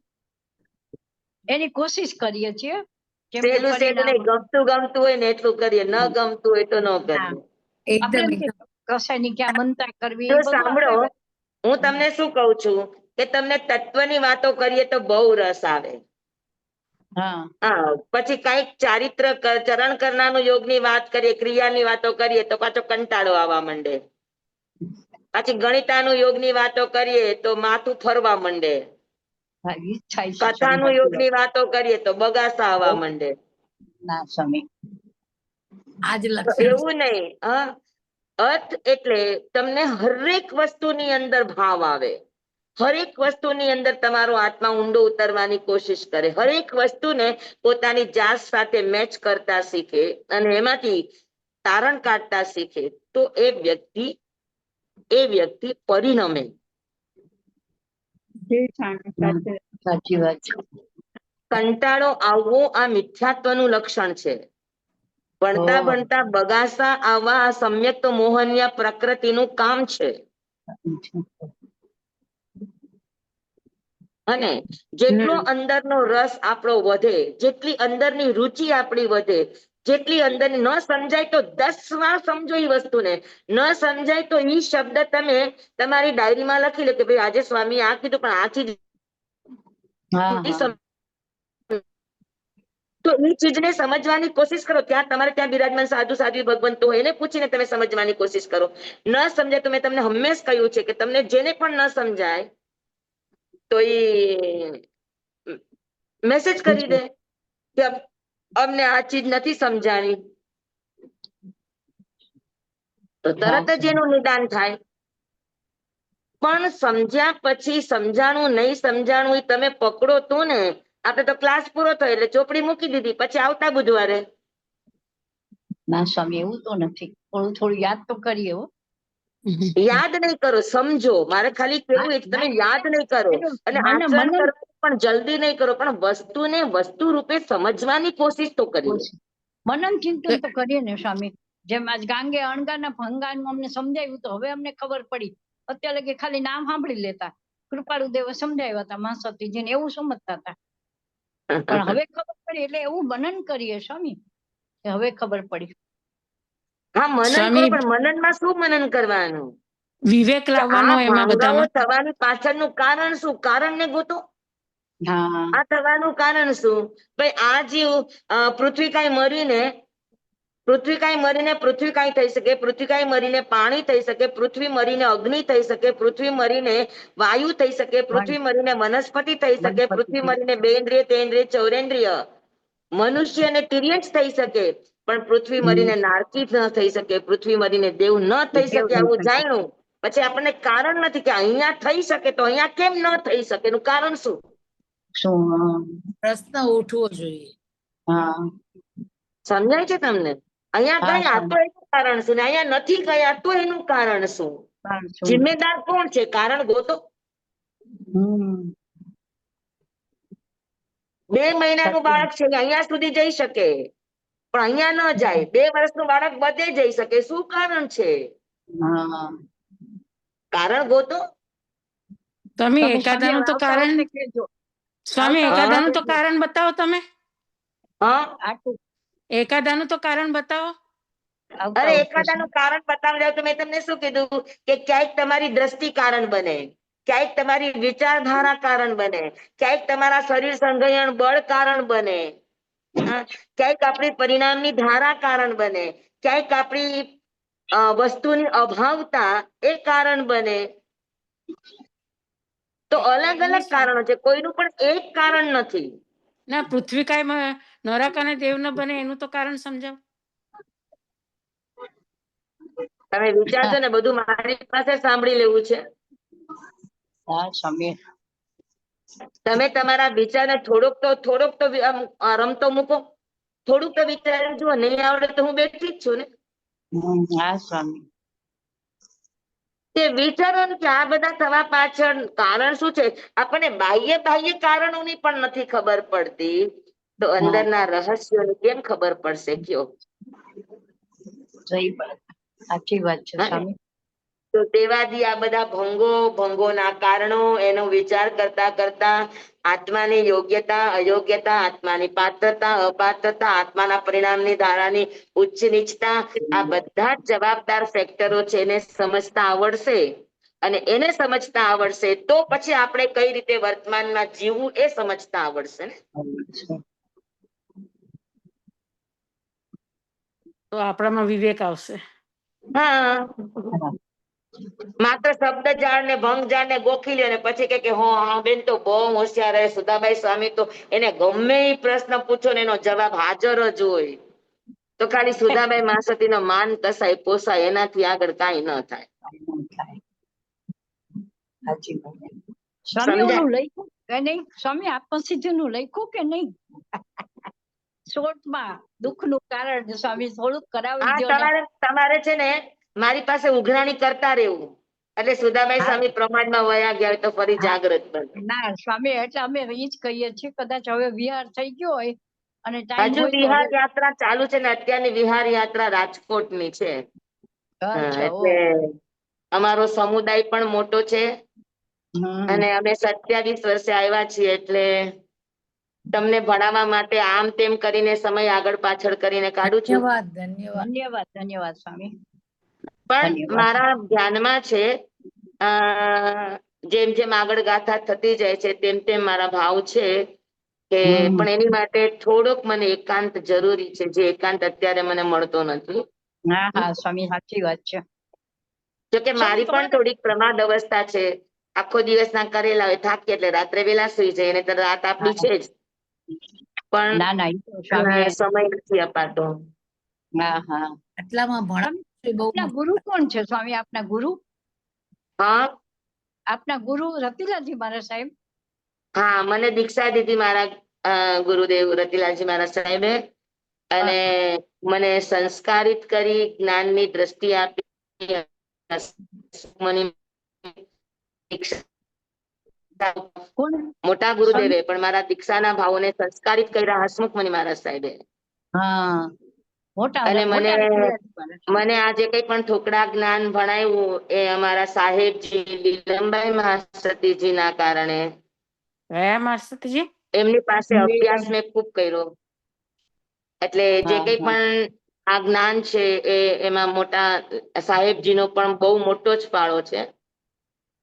એની કોશિશ કરીએ છીએ. કેમ કે સહેલું સહેલું નહીં, ગમતું હોય ને એટલું કરીએ, ન ગમતું હોય તો ન કરીએ. એકદમ એકદમ કસાયની ક્યાં મનતા કરવી જો એ બધું સાંભળો, આપણે. હું તમને શું કહું છું કે તમને તત્વની વાતો કરીએ તો બહુ રસ આવે. હા, પછી કઈક ચારિત્ર ચરણ કરનારું યોગની વાત કરીએ, ક્રિયાની વાતો કરીએ તો પાછો કંટાળો આવવા માંડે. પછી ગણિતાનું યોગની વાતો કરીએ તો માથું ફરવા માંડે. કથાનું યોગની વાતો કરીએ તો બગાસા આવવા માંડે. ના સ્વામી, આજ લક્ષણ એવું નહીં. અર્થ એટલે તમને હરેક વસ્તુની અંદર ભાવ આવે, હરેક વસ્તુની અંદર તમારો આત્મા ઊંડો ઉતરવાની કોશિશ કરે, હરેક વસ્તુને પોતાની જાત સાથે મેચ કરતા શીખે અને એમાંથી તારણ કાઢતા શીખે તો એ વ્યક્તિ પરિણમે. સાચી વાત છે. કંટાળો આવવો આ મિથ્યાત્વનું લક્ષણ છે. ભણતા ભણતા બગાસા આવવા આ સમ્યક તો મોહનીય પ્રકૃતિનું કામ છે. અને જેટલો અંદરનો રસ આપણો વધે, જેટલી અંદરની રુચિ આપણી વધે, જેટલી અંદરની ન સમજાય તો 10 વાર સમજો એ વસ્તુને, ન સમજાય તો ઈ શબ્દ તમે તમારી ડાયરીમાં લખી લો કે ભાઈ આજે સ્વામી આ કીધું પણ આથી નહીં સમજ. તો એ ચીજને સમજવાની કોશિશ કરો. ત્યાં તમારે ત્યાં બિરાજમાન સાધુ સાધ્વી ભગવંતો હોય એને પૂછીને તમે સમજવાની કોશિશ કરો. ન સમજાય તો મેં તમને હંમેશ કહ્યું છે કે તમને જેને પણ ન સમજાય તો એ મેસેજ કરી દે કે અમને આ ચીજ નથી સમજાણી, તો તરત જ એનું નિદાન થાય. પણ સમજ્યા પછી સમજાણું નહીં સમજાણું એ તમે પકડો તો ને. આપણે તો ક્લાસ પૂરો થયો એટલે ચોપડી મૂકી દીધી, પછી આવતા બુધવારે ના સ્વામી એવું તો નથી, થોડું થોડું યાદ તો કરીએ હો. યાદ નહીં કરો, સમજો. મારે ખાલી કેવું એ તમે યાદ નહીં કરો અને આચરણ કરો પણ જલ્દી નહીં કરો, પણ વસ્તુને વસ્તુ રૂપે સમજવાની કોશિશ તો કરીએ. મનન ચિંતન તો કરીએ ને સ્વામી. જેમ આજ ગાંગે અણગાના ભંગાનું અમને સમજાવ્યું તો હવે અમને ખબર પડી. અત્યારે કે ખાલી નામ સાંભળી લેતા, કૃપાળુ દેવે સમજાવ્યા હતા મહાસતીજીને એવું સમજતા હતા, પણ હવે ખબર પડી એટલે એવું મનન કરીએ સ્વામી કે હવે ખબર પડી. હા મનન કરો, પણ મનનમાં શું મનન કરવાનું? વિવેક લાવવાનો એમાં બધામાં. થવાની પાછળનું કારણ શું? કારણ ને ગોતો. આ થવાનું કારણ શું? ભાઈ આ જીવ પૃથ્વી કાંઈ મરીને પૃથ્વી કાંઈ થઈ શકે, પૃથ્વી કાંઈ મરીને પાણી થઈ શકે, પૃથ્વી મરીને અગ્નિ થઈ શકે, પૃથ્વી મરીને વાયુ થઈ શકે, પૃથ્વી મરીને વનસ્પતિ થઈ શકે, પૃથ્વી મરીને બેન્દ્રિય તેન્દ્રિય ચૌરેન્દ્રિય મનુષ્ય અને તિર્યક થઈ શકે, પણ પૃથ્વી મરીને નારકી ન થઈ શકે, પૃથ્વી મરીને દેવ ન થઈ શકે. આવું જાણ્યું પછી આપણને કારણ નથી કે અહીંયા થઈ શકે તો અહીંયા કેમ ન થઈ શકે, એનું કારણ શું? પ્રશ્ન ઉઠવો જોઈએ. સમજાય છે તમને? અહીંયા ગયા તો એનું કારણ શું, ને અહીંયા નથી ગયા તો એનું કારણ શું? જિમ્મેદાર કોણ છે? કારણ ગોતો. 2 મહિનાનું બાળક છે અહીંયા સુધી જઈ શકે પણ અહીંયા ન જાય. 2 વર્ષનું બાળક બધે જઈ શકે, શું કારણ છે? કારણ ગોતો. તમે એકાદાનું તો કારણ, સ્વામી એકાદાનું તો કારણ બતાવો તમે. હા એકાદાનું તો કારણ બતાવો. અરે એકાદાનું કારણ બતાવી દઉં તો મેં તમને શું કીધું કે ક્યાંક તમારી દ્રષ્ટિ કારણ બને, ક્યાંક તમારી વિચારધારા કારણ બને, ક્યાંક તમારા શરીર સંઘયન બળ કારણ બને, ક્યાંક આપણી પરિણામની ધારા કારણ બને, ક્યાંક આપણી વસ્તુની અભાવતા એ કારણ બને. તો અલગ અલગ કારણો છે, કોઈનું પણ એક કારણ નથી. ના પૃથ્વી કાંઈ નરક અને દેવ ન બને એનું તો કારણ સમજાવો. તમે વિચારજો ને, બધું મારી પાસે સાંભળી લેવું છે. તમે તમારા વિચારને થોડોક તો રમતો મૂકો, થોડુંક તો વિચાર જુઓ. નહીં આવડે તો હું બેઠી જ છું ને. તે વિચારો કે આ બધા થવા પાછળ કારણ શું છે. આપણને બાહ્ય કારણોની પણ નથી ખબર પડતી, તો અંદરના રહસ્યોની કેમ ખબર પડશે? કયો. સાચી વાત છે સ્વામી. તો તેવાથી આ બધા ભંગોના કારણો એનો વિચાર કરતા કરતા આત્માની યોગ્યતા અયોગ્યતા, આત્માની પાત્રતા અપાત્રતા, આત્માના પરિણામની ધારાની ઉચ્ચ નીચતા, આ બધા જ જવાબદાર ફેક્ટરો છે. એને સમજતા આવડશે અને એને સમજતા આવડશે તો પછી આપણે કઈ રીતે વર્તમાનમાં જીવવું એ સમજતા આવડશે ને. તો આપણામાં વિવેક આવશે. હા માત્ર શબ્દ જાળ ને ભંગ જાળ ને ગોખી લે ને પછી કે હો આ બેન તો બહુ હોશિયાર હે, સુધાબાઈ સ્વામી તો એને ગમે એ પ્રશ્ન પૂછો ને એનો જવાબ હાજર જ હોય. તો ખાલી સુધાબાઈ મહાસતી નો માન કસાય પોસાય, એનાથી આગળ કાંઈ ન થાય. સ્વામી ઓનું લખ્યું કે નહીં? સ્વામી આત્મસિદ્ધિ નું લખ્યું કે નહીં? શોર્ટમાં દુઃખ નું કારણ સ્વામી થોડુંક કરાવી દો. તમારે છે ને મારી પાસે ઉઘરાણી કરતા રહેવું, એટલે સુધાબાઈ સ્વામી પ્રમાણમાં વયા ગયા તો ફરી જાગૃત બને. ના સ્વામી એટલે અમે એ જ કહીએ છીએ, કદાચ હવે વિહાર થઈ ગયો હોય અને હજુ વિહાર યાત્રા ચાલુ છે ને. અત્યારની વિહાર યાત્રા રાજકોટની છે. એટલે અમારો સમુદાય પણ મોટો છે અને અમે 27 વર્ષે આવ્યા છીએ એટલે તમને ભણાવવા માટે આમ તેમ કરીને સમય આગળ પાછળ કરીને કાઢું છું. ધન્યવાદ ધન્યવાદ. ધન્યવાદ ધન્યવાદ સ્વામી. પણ ધન્યવાદ. મારા ધ્યાનમાં છે જેમ જેમ આગળ ગાથા થતી જાય છે તેમ તેમ મારા ભાવ છે કે પણ એની માટે થોડોક મને એકાંત જરૂરી છે, જે એકાંત અત્યારે મને મળતો નથી. હા હા સ્વામી, સાચી વાત છે. જોકે મારી પણ થોડીક પ્રમાદ અવસ્થા છે. આખો દિવસ ના કરેલા હોય થાકી એટલે રાત્રે વેલા સુઈ જાય, અને રાત આપણી છે જ, પણ ના ના, ઈ તો સ્વામી સમય નથી અપાતો. હા હા. આટલામાં ભણાવ બહુ આપના ગુરુ કોણ છે સ્વામી? આપના ગુરુ? હા આપના ગુરુ રતિલાલજી મહારાજ સાહેબ? હા, મને દીક્ષા દીધી મારા ગુરુદેવ રતિલાલજી મહારાજ સાહેબે, અને મને સંસ્કારિત કરી, જ્ઞાનની દ્રષ્ટિ આપી. મને કોણ મોટા ગુરુદેવે પણ મારા દીક્ષાના ભાવોને સંસ્કારિત કર્યા હસમુખ મુનિ મહારાજ સાહેબે. હા, મોટા અને મોટા રતિલાલજી મહારાજ. મને આજે કઈ પણ થોકડા જ્ઞાન ભણાવ્યું એ અમારા સાહેબજી લીલમભાઈ મહાસતીજી ના કારણે. માસ્તરજી એમની પાસે અભ્યાસ મેં ખૂબ કર્યો, એટલે જે હા કઈ હા પણ આ જ્ઞાન છે એમાં મોટા સાહેબજીનો પણ બહુ મોટો જ ફાળો છે.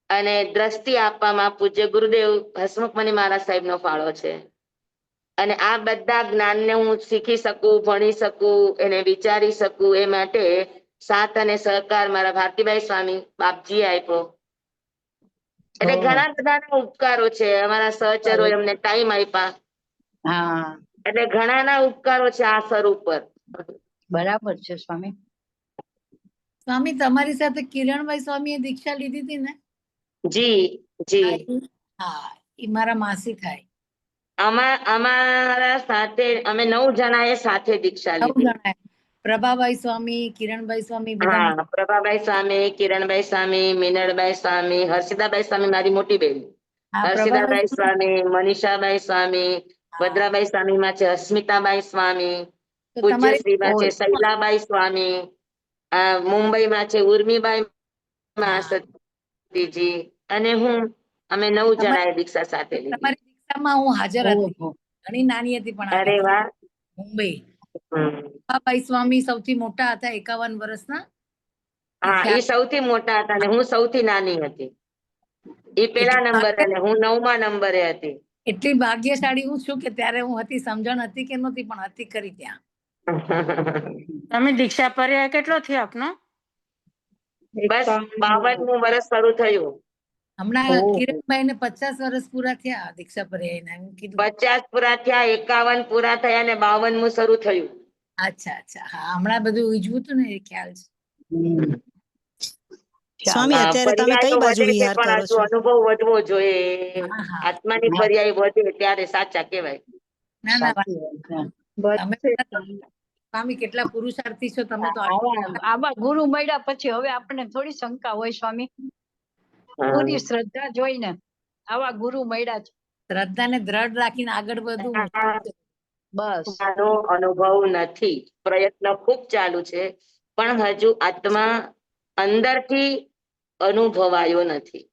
અને દ્રષ્ટિ આપવામાં પૂજ્ય ગુરુદેવ હસમુખ મુનિ મહારાજ સાહેબ નો ફાળો છે. અને આ બધા જ્ઞાનને હું શીખી શકું, ભણી શકું, એને વિચારી શકું, એ માટે સાથ અને સહકાર મારા ભારતીભાઈ સ્વામી બાપજીએ આપ્યો. એટલે ઘણા બધા ઉપકારો છે. અમારા સહચરોએ અમને ટાઈમ આપ્યા, હા, એટલે ઘણાના ઉપકારો છે આ સ્વરૂપ પર. બરાબર છે સ્વામી. સ્વામી તમારી સાથે કિરણભાઈ સ્વામીએ દીક્ષા લીધી હતી ને? જી જી. હા, એ મારા માસી થાય. અમારા સાથે અમે 9 જણાએ સાથે દીક્ષા 9 લીધી. જણા. પ્રભાભાઈ સ્વામી, કિરણભાઈ સ્વામી બધા. હા, પ્રભાભાઈ સ્વામી, કિરણભાઈ સ્વામી, મિનળભાઈ સ્વામી, હર્ષિદાભાઈ સ્વામી મારી મોટી બેન, હા, હર્ષિદાભાઈ સ્વામી, મનીષાભાઈ સ્વામી, ભદ્રાભાઈ સ્વામી માં છે અસ્મિતાબાઈ સ્વામી, તો તમારી પૂજ્યશ્રીમાં છે શૈલાબાઈ સ્વામી, મુંબઈમાં છે ઉર્મિબાઈ મહાસતીજી, અને હું, અમે 9 જણાએ દીક્ષા સાથે લીધી. તમારી દીક્ષામાં હું હાજર હતી. ઓહો. ઘણી નાની હતી પણ આવી અરે હતી વાહ. મુંબઈ. હમ. પ્રભાભાઈ સ્વામી સૌથી મોટા હતા, 51 વર્ષના. હા, એ સૌથી મોટા હતા અને હું સૌથી નાની હતી. એ પેલા નંબરે અને હું 9મા નંબરે હતી. એટલી ભાગ્યશાળી હું છું કે ત્યારે હું હતી, સમજણ હતી કે નહોતી, પણ હતી કરી ત્યાં. તમે દીક્ષા પર્યા કેટલો થયો આપનો? બસ 52મું વર્ષ શરૂ થયું. હમણાં કિરણભાઈ ને 50 વર્ષ પૂરા થયા દીક્ષા પર્યા. એમ કીધું. 50 પૂરા થયા, 51 પૂરા થયા અને 52મું શરૂ થયું. અચ્છા અચ્છા, હા, હમણાં બધું ઉજવું હતું ને, એ ખ્યાલ છે. સ્વામી અત્યારે તમે પર્યાય કઈ તો બાજુ વધે છે, વિહાર પણ કરો હજુ છો? અનુભવ વધવો જોઈએ. હા હા, આત્માની પર્યાય વધે ત્યારે સાચા કહેવાય. ના ના, સાચી વાત તમે છે. સ્વામી કેટલા પુરુષાર્થી છો તમે તો. આવા ગુરુ મળ્યા પછી હવે આપણને થોડી શંકા હોય સ્વામી. પૂરી શ્રદ્ધા જોઈને આવા ગુરુ મળ્યા છે. શ્રદ્ધાને દ્રઢ રાખીને આગળ વધવું. બસ મારો અનુભવ નથી, પ્રયત્ન ખૂબ ચાલુ છે, પણ હજુ આત્મા અંદરથી અનુભવાયો નથી.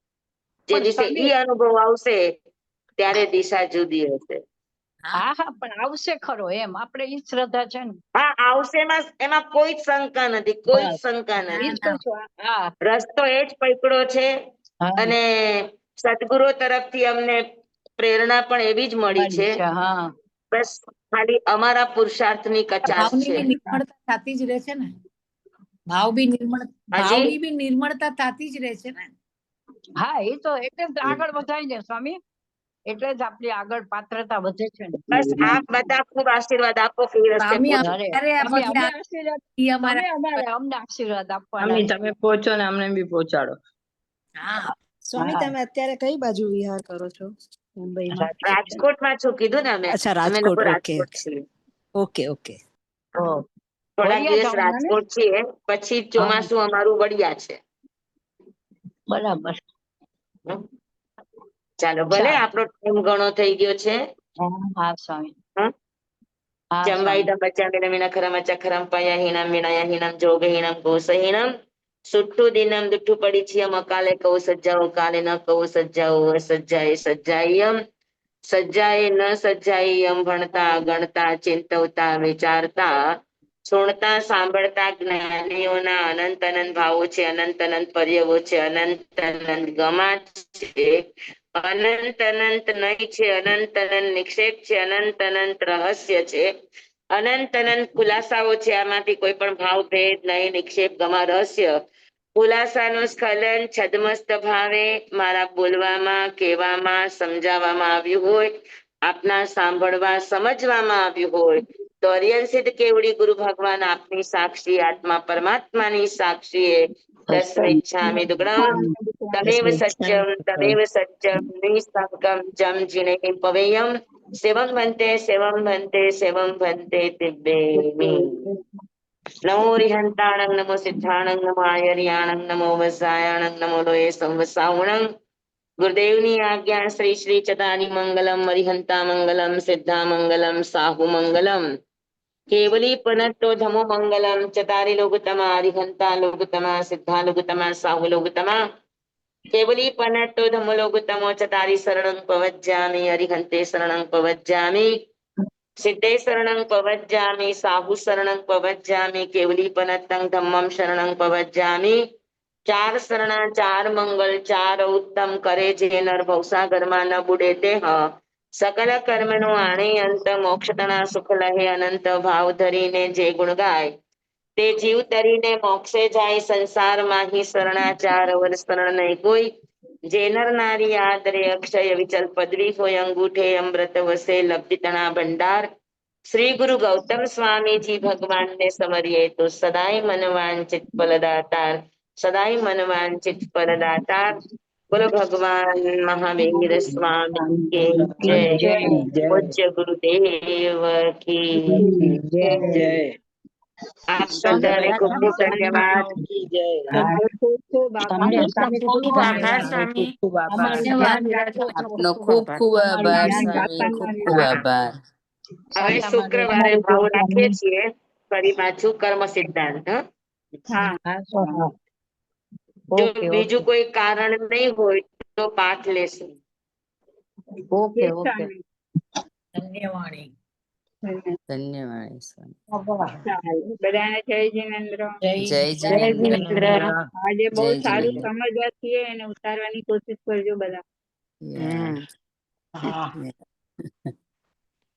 જે પણ દિવસે સ્વામી, ઈ અનુભવ આવશે ત્યારે દિશા જુદી હશે. હા હા, પણ આવશે ખરો, એમ આપણે ઈ શ્રદ્ધા છે ને. હા, આવશે, એમાં કોઈ જ શંકા નથી, કોઈ જ બસ શંકા ઈ નથી. તો હા રસ્તો એ જ પકડો છે, હા, અને સદગુરુ તરફથી અમને પ્રેરણા પણ એવી જ મળી છે. હા બસ ખાલી અમારા પુરુષાર્થની કચાશ ભાવની છે. બી નિર્મળતા થતી જ રહે છે ને. હજી ભાવની બી નિર્મળતા થતી જ રહે છે ને. હા, એ તો એટલે જ આગળ વધાય ને સ્વામી, એટલે જ આપણી આગળ પાત્રતા વધે છે ને. બસ આપ બધા ખૂબ આશીર્વાદ આપો કે એ રસ્તે સ્વામી પહોંચો. અત્યારે આ સ્વામી, પગલે અમને આશીર્વાદ, ઈ અમારા અમને આશીર્વાદ આપવાના. તમે પહોંચો ને અમને બી પહોંચાડો. હા, સ્વામી તમે અત્યારે કઈ બાજુ વિહાર કરો છો મુંબઈમાં? રાજકોટમાં છું કીધું ને, અચ્છા, અમે લોકો રાજકોટ. ઓકે રાજકોટ છીએ. Okay okay. થોડાક વડિયા દિવસ જવાના ને? રાજકોટ છીએ, પછી ચોમાસું અમારું વડિયા છે. બરાબર. ચાલો, ભલે આપણો ટાઈમ ઘણો થઈ ગયો છે. હા સ્વામી. હમ? હા જમવાઈ સ્વામી. બચ્ચા મીના ખરમ અચ્ચા ખરમ પયા હીણમ વિણયા હીણમ જોગ હીણમ ઘોષ હીણમ સુઠ્ઠું દિનમ દુઠ્ઠું પડીચિયમ અકાલે કૌ સજ્જાઓ કાલે ન કૌ સજ્જાઓ અસજ્જાએ સજ્જાયમ સજ્જાએ ન સજ્જાયમ ભણતા ગણતા ચિંતવતા વિચારતા સુણતા સાંભળતા જ્ઞાનીઓના અનંત અનંત ભાવો છે, અનંત અનંત પર્યવો છે, અનંત અનંત ગમા છે, અનંત અનંત નય છે, અનંત અનંત નિક્ષેપ છે, અનંત અનંત રહસ્ય છે, અનંત અનંત ખુલાસાઓ છે. આમાંથી કોઈ પણ ભાવ ભેદ નહીં, નિક્ષેપ ગમા રહસ્ય ખુલાસાનું સ્ખલન છદ્મસ્ત ભાવે મારા બોલવામાં, કહેવામાં, સમજાવવામાં આવ્યું હોય, આપના સાંભળવા સમજવામાં આવ્યું હોય તો અરિયન કેવડી ગુરુ ભગવાન આપની સાક્ષી, આત્મા પરમાત્માની સાક્ષી તસ્મૈચ્છામિ દુગ્ધમ તમેવ સત્યમ નિસંગમ જમ જીણે પવેયમ સેવમ ભંતે દિવ્યેમી. નમો રિહંતાણંગ નમો સિદ્ધાણંગ નમો આયર્યાણંગ નમો વસાયાણંગ નમો લોય સંવસાવણંગ. ગુરુદેવની આજ્ઞા શ્રી શ્રી ચતાની મંગલમ અરિહંતા મંગલમ સિદ્ધા મંગલમ સાહુ મંગલમ કેવલી પનતો ધમો મંગલમ ચતારી લોગતમા અરિહંતા લોગતમા સિદ્ધા લોગતમા સાહુ લોગતમા કેવલી પનતો ધમો લોગતમો ચતારી શરણં પવજ્જામિ અરિહંતે શરણં પવજ્જામિ સિદ્ધે શરણં પવજ્જામિ સાહુ શરણં પવજ્જામિ કેવલી પનતં ધમ્મં શરણં પવજ્જામિ. ચાર શરણા ચાર મંગલ ચાર ઉત્તમ કરે જે નર ભવસાગરમાં ન બુડે તે સકલ કર્મનો આણે અંત મોક્ષતણા સુખ લહે અનંત ભાવ ધરીને જે ગુણ ગાય તે જીવ તરીને મોક્ષે જાય. સંસારમાં હિ શરણાચાર અવર શરણ નહીં કોઈ, જે નર નારી આદરે અક્ષય વિચલ પદવી હોય અંગૂઠે અમૃત વસે લબ્ધિ તણા ભંડાર. શ્રી ગુરુ ગૌતમ સ્વામીજી ભગવાનને સમરીએ તો સદાય મનવાંચિત ફલદાતાર, સદાય મનવાંચિત ફલદાતાર. બોલો ભગવાન મહાવીર સ્વામી કે જય. પૂજ્ય ગુરુદેવ કી જય. આપ બધાને ખૂબ ખૂબ ધન્યવાદ. ખૂબ ખૂબ તમને આભાર. ખૂબ ખૂબ આભાર સ્વામી. ખૂબ આભાર. અમારું ધ્યાન રાખો. આપનો ખૂબ ખૂબ આભાર ધ્યાન સ્વામી, રાખવાનું ખૂબ અને ખૂબ આભાર. હવે શુક્રવારે ભાવ રાખીએ છીએ ફરી પાછું કર્મ સિદ્ધાંત. હા જો ઓકે બીજું ઓકે કોઈ કારણ નહીં હોય તો પાઠ લેશું. ઓકે ઓકે ધન્યવાણી. ધન્યવાદ સ્વામી. બધાને જય જિનેન્દ્ર. જય જય જિનેન્દ્ર. જિનેન્દ્ર. આજે બહુ જય સારું જિનેન્દ્ર. સમજવા છીએ અને ઉતારવાની કોશિશ કરજો બધા. Yeah. હમ Yeah.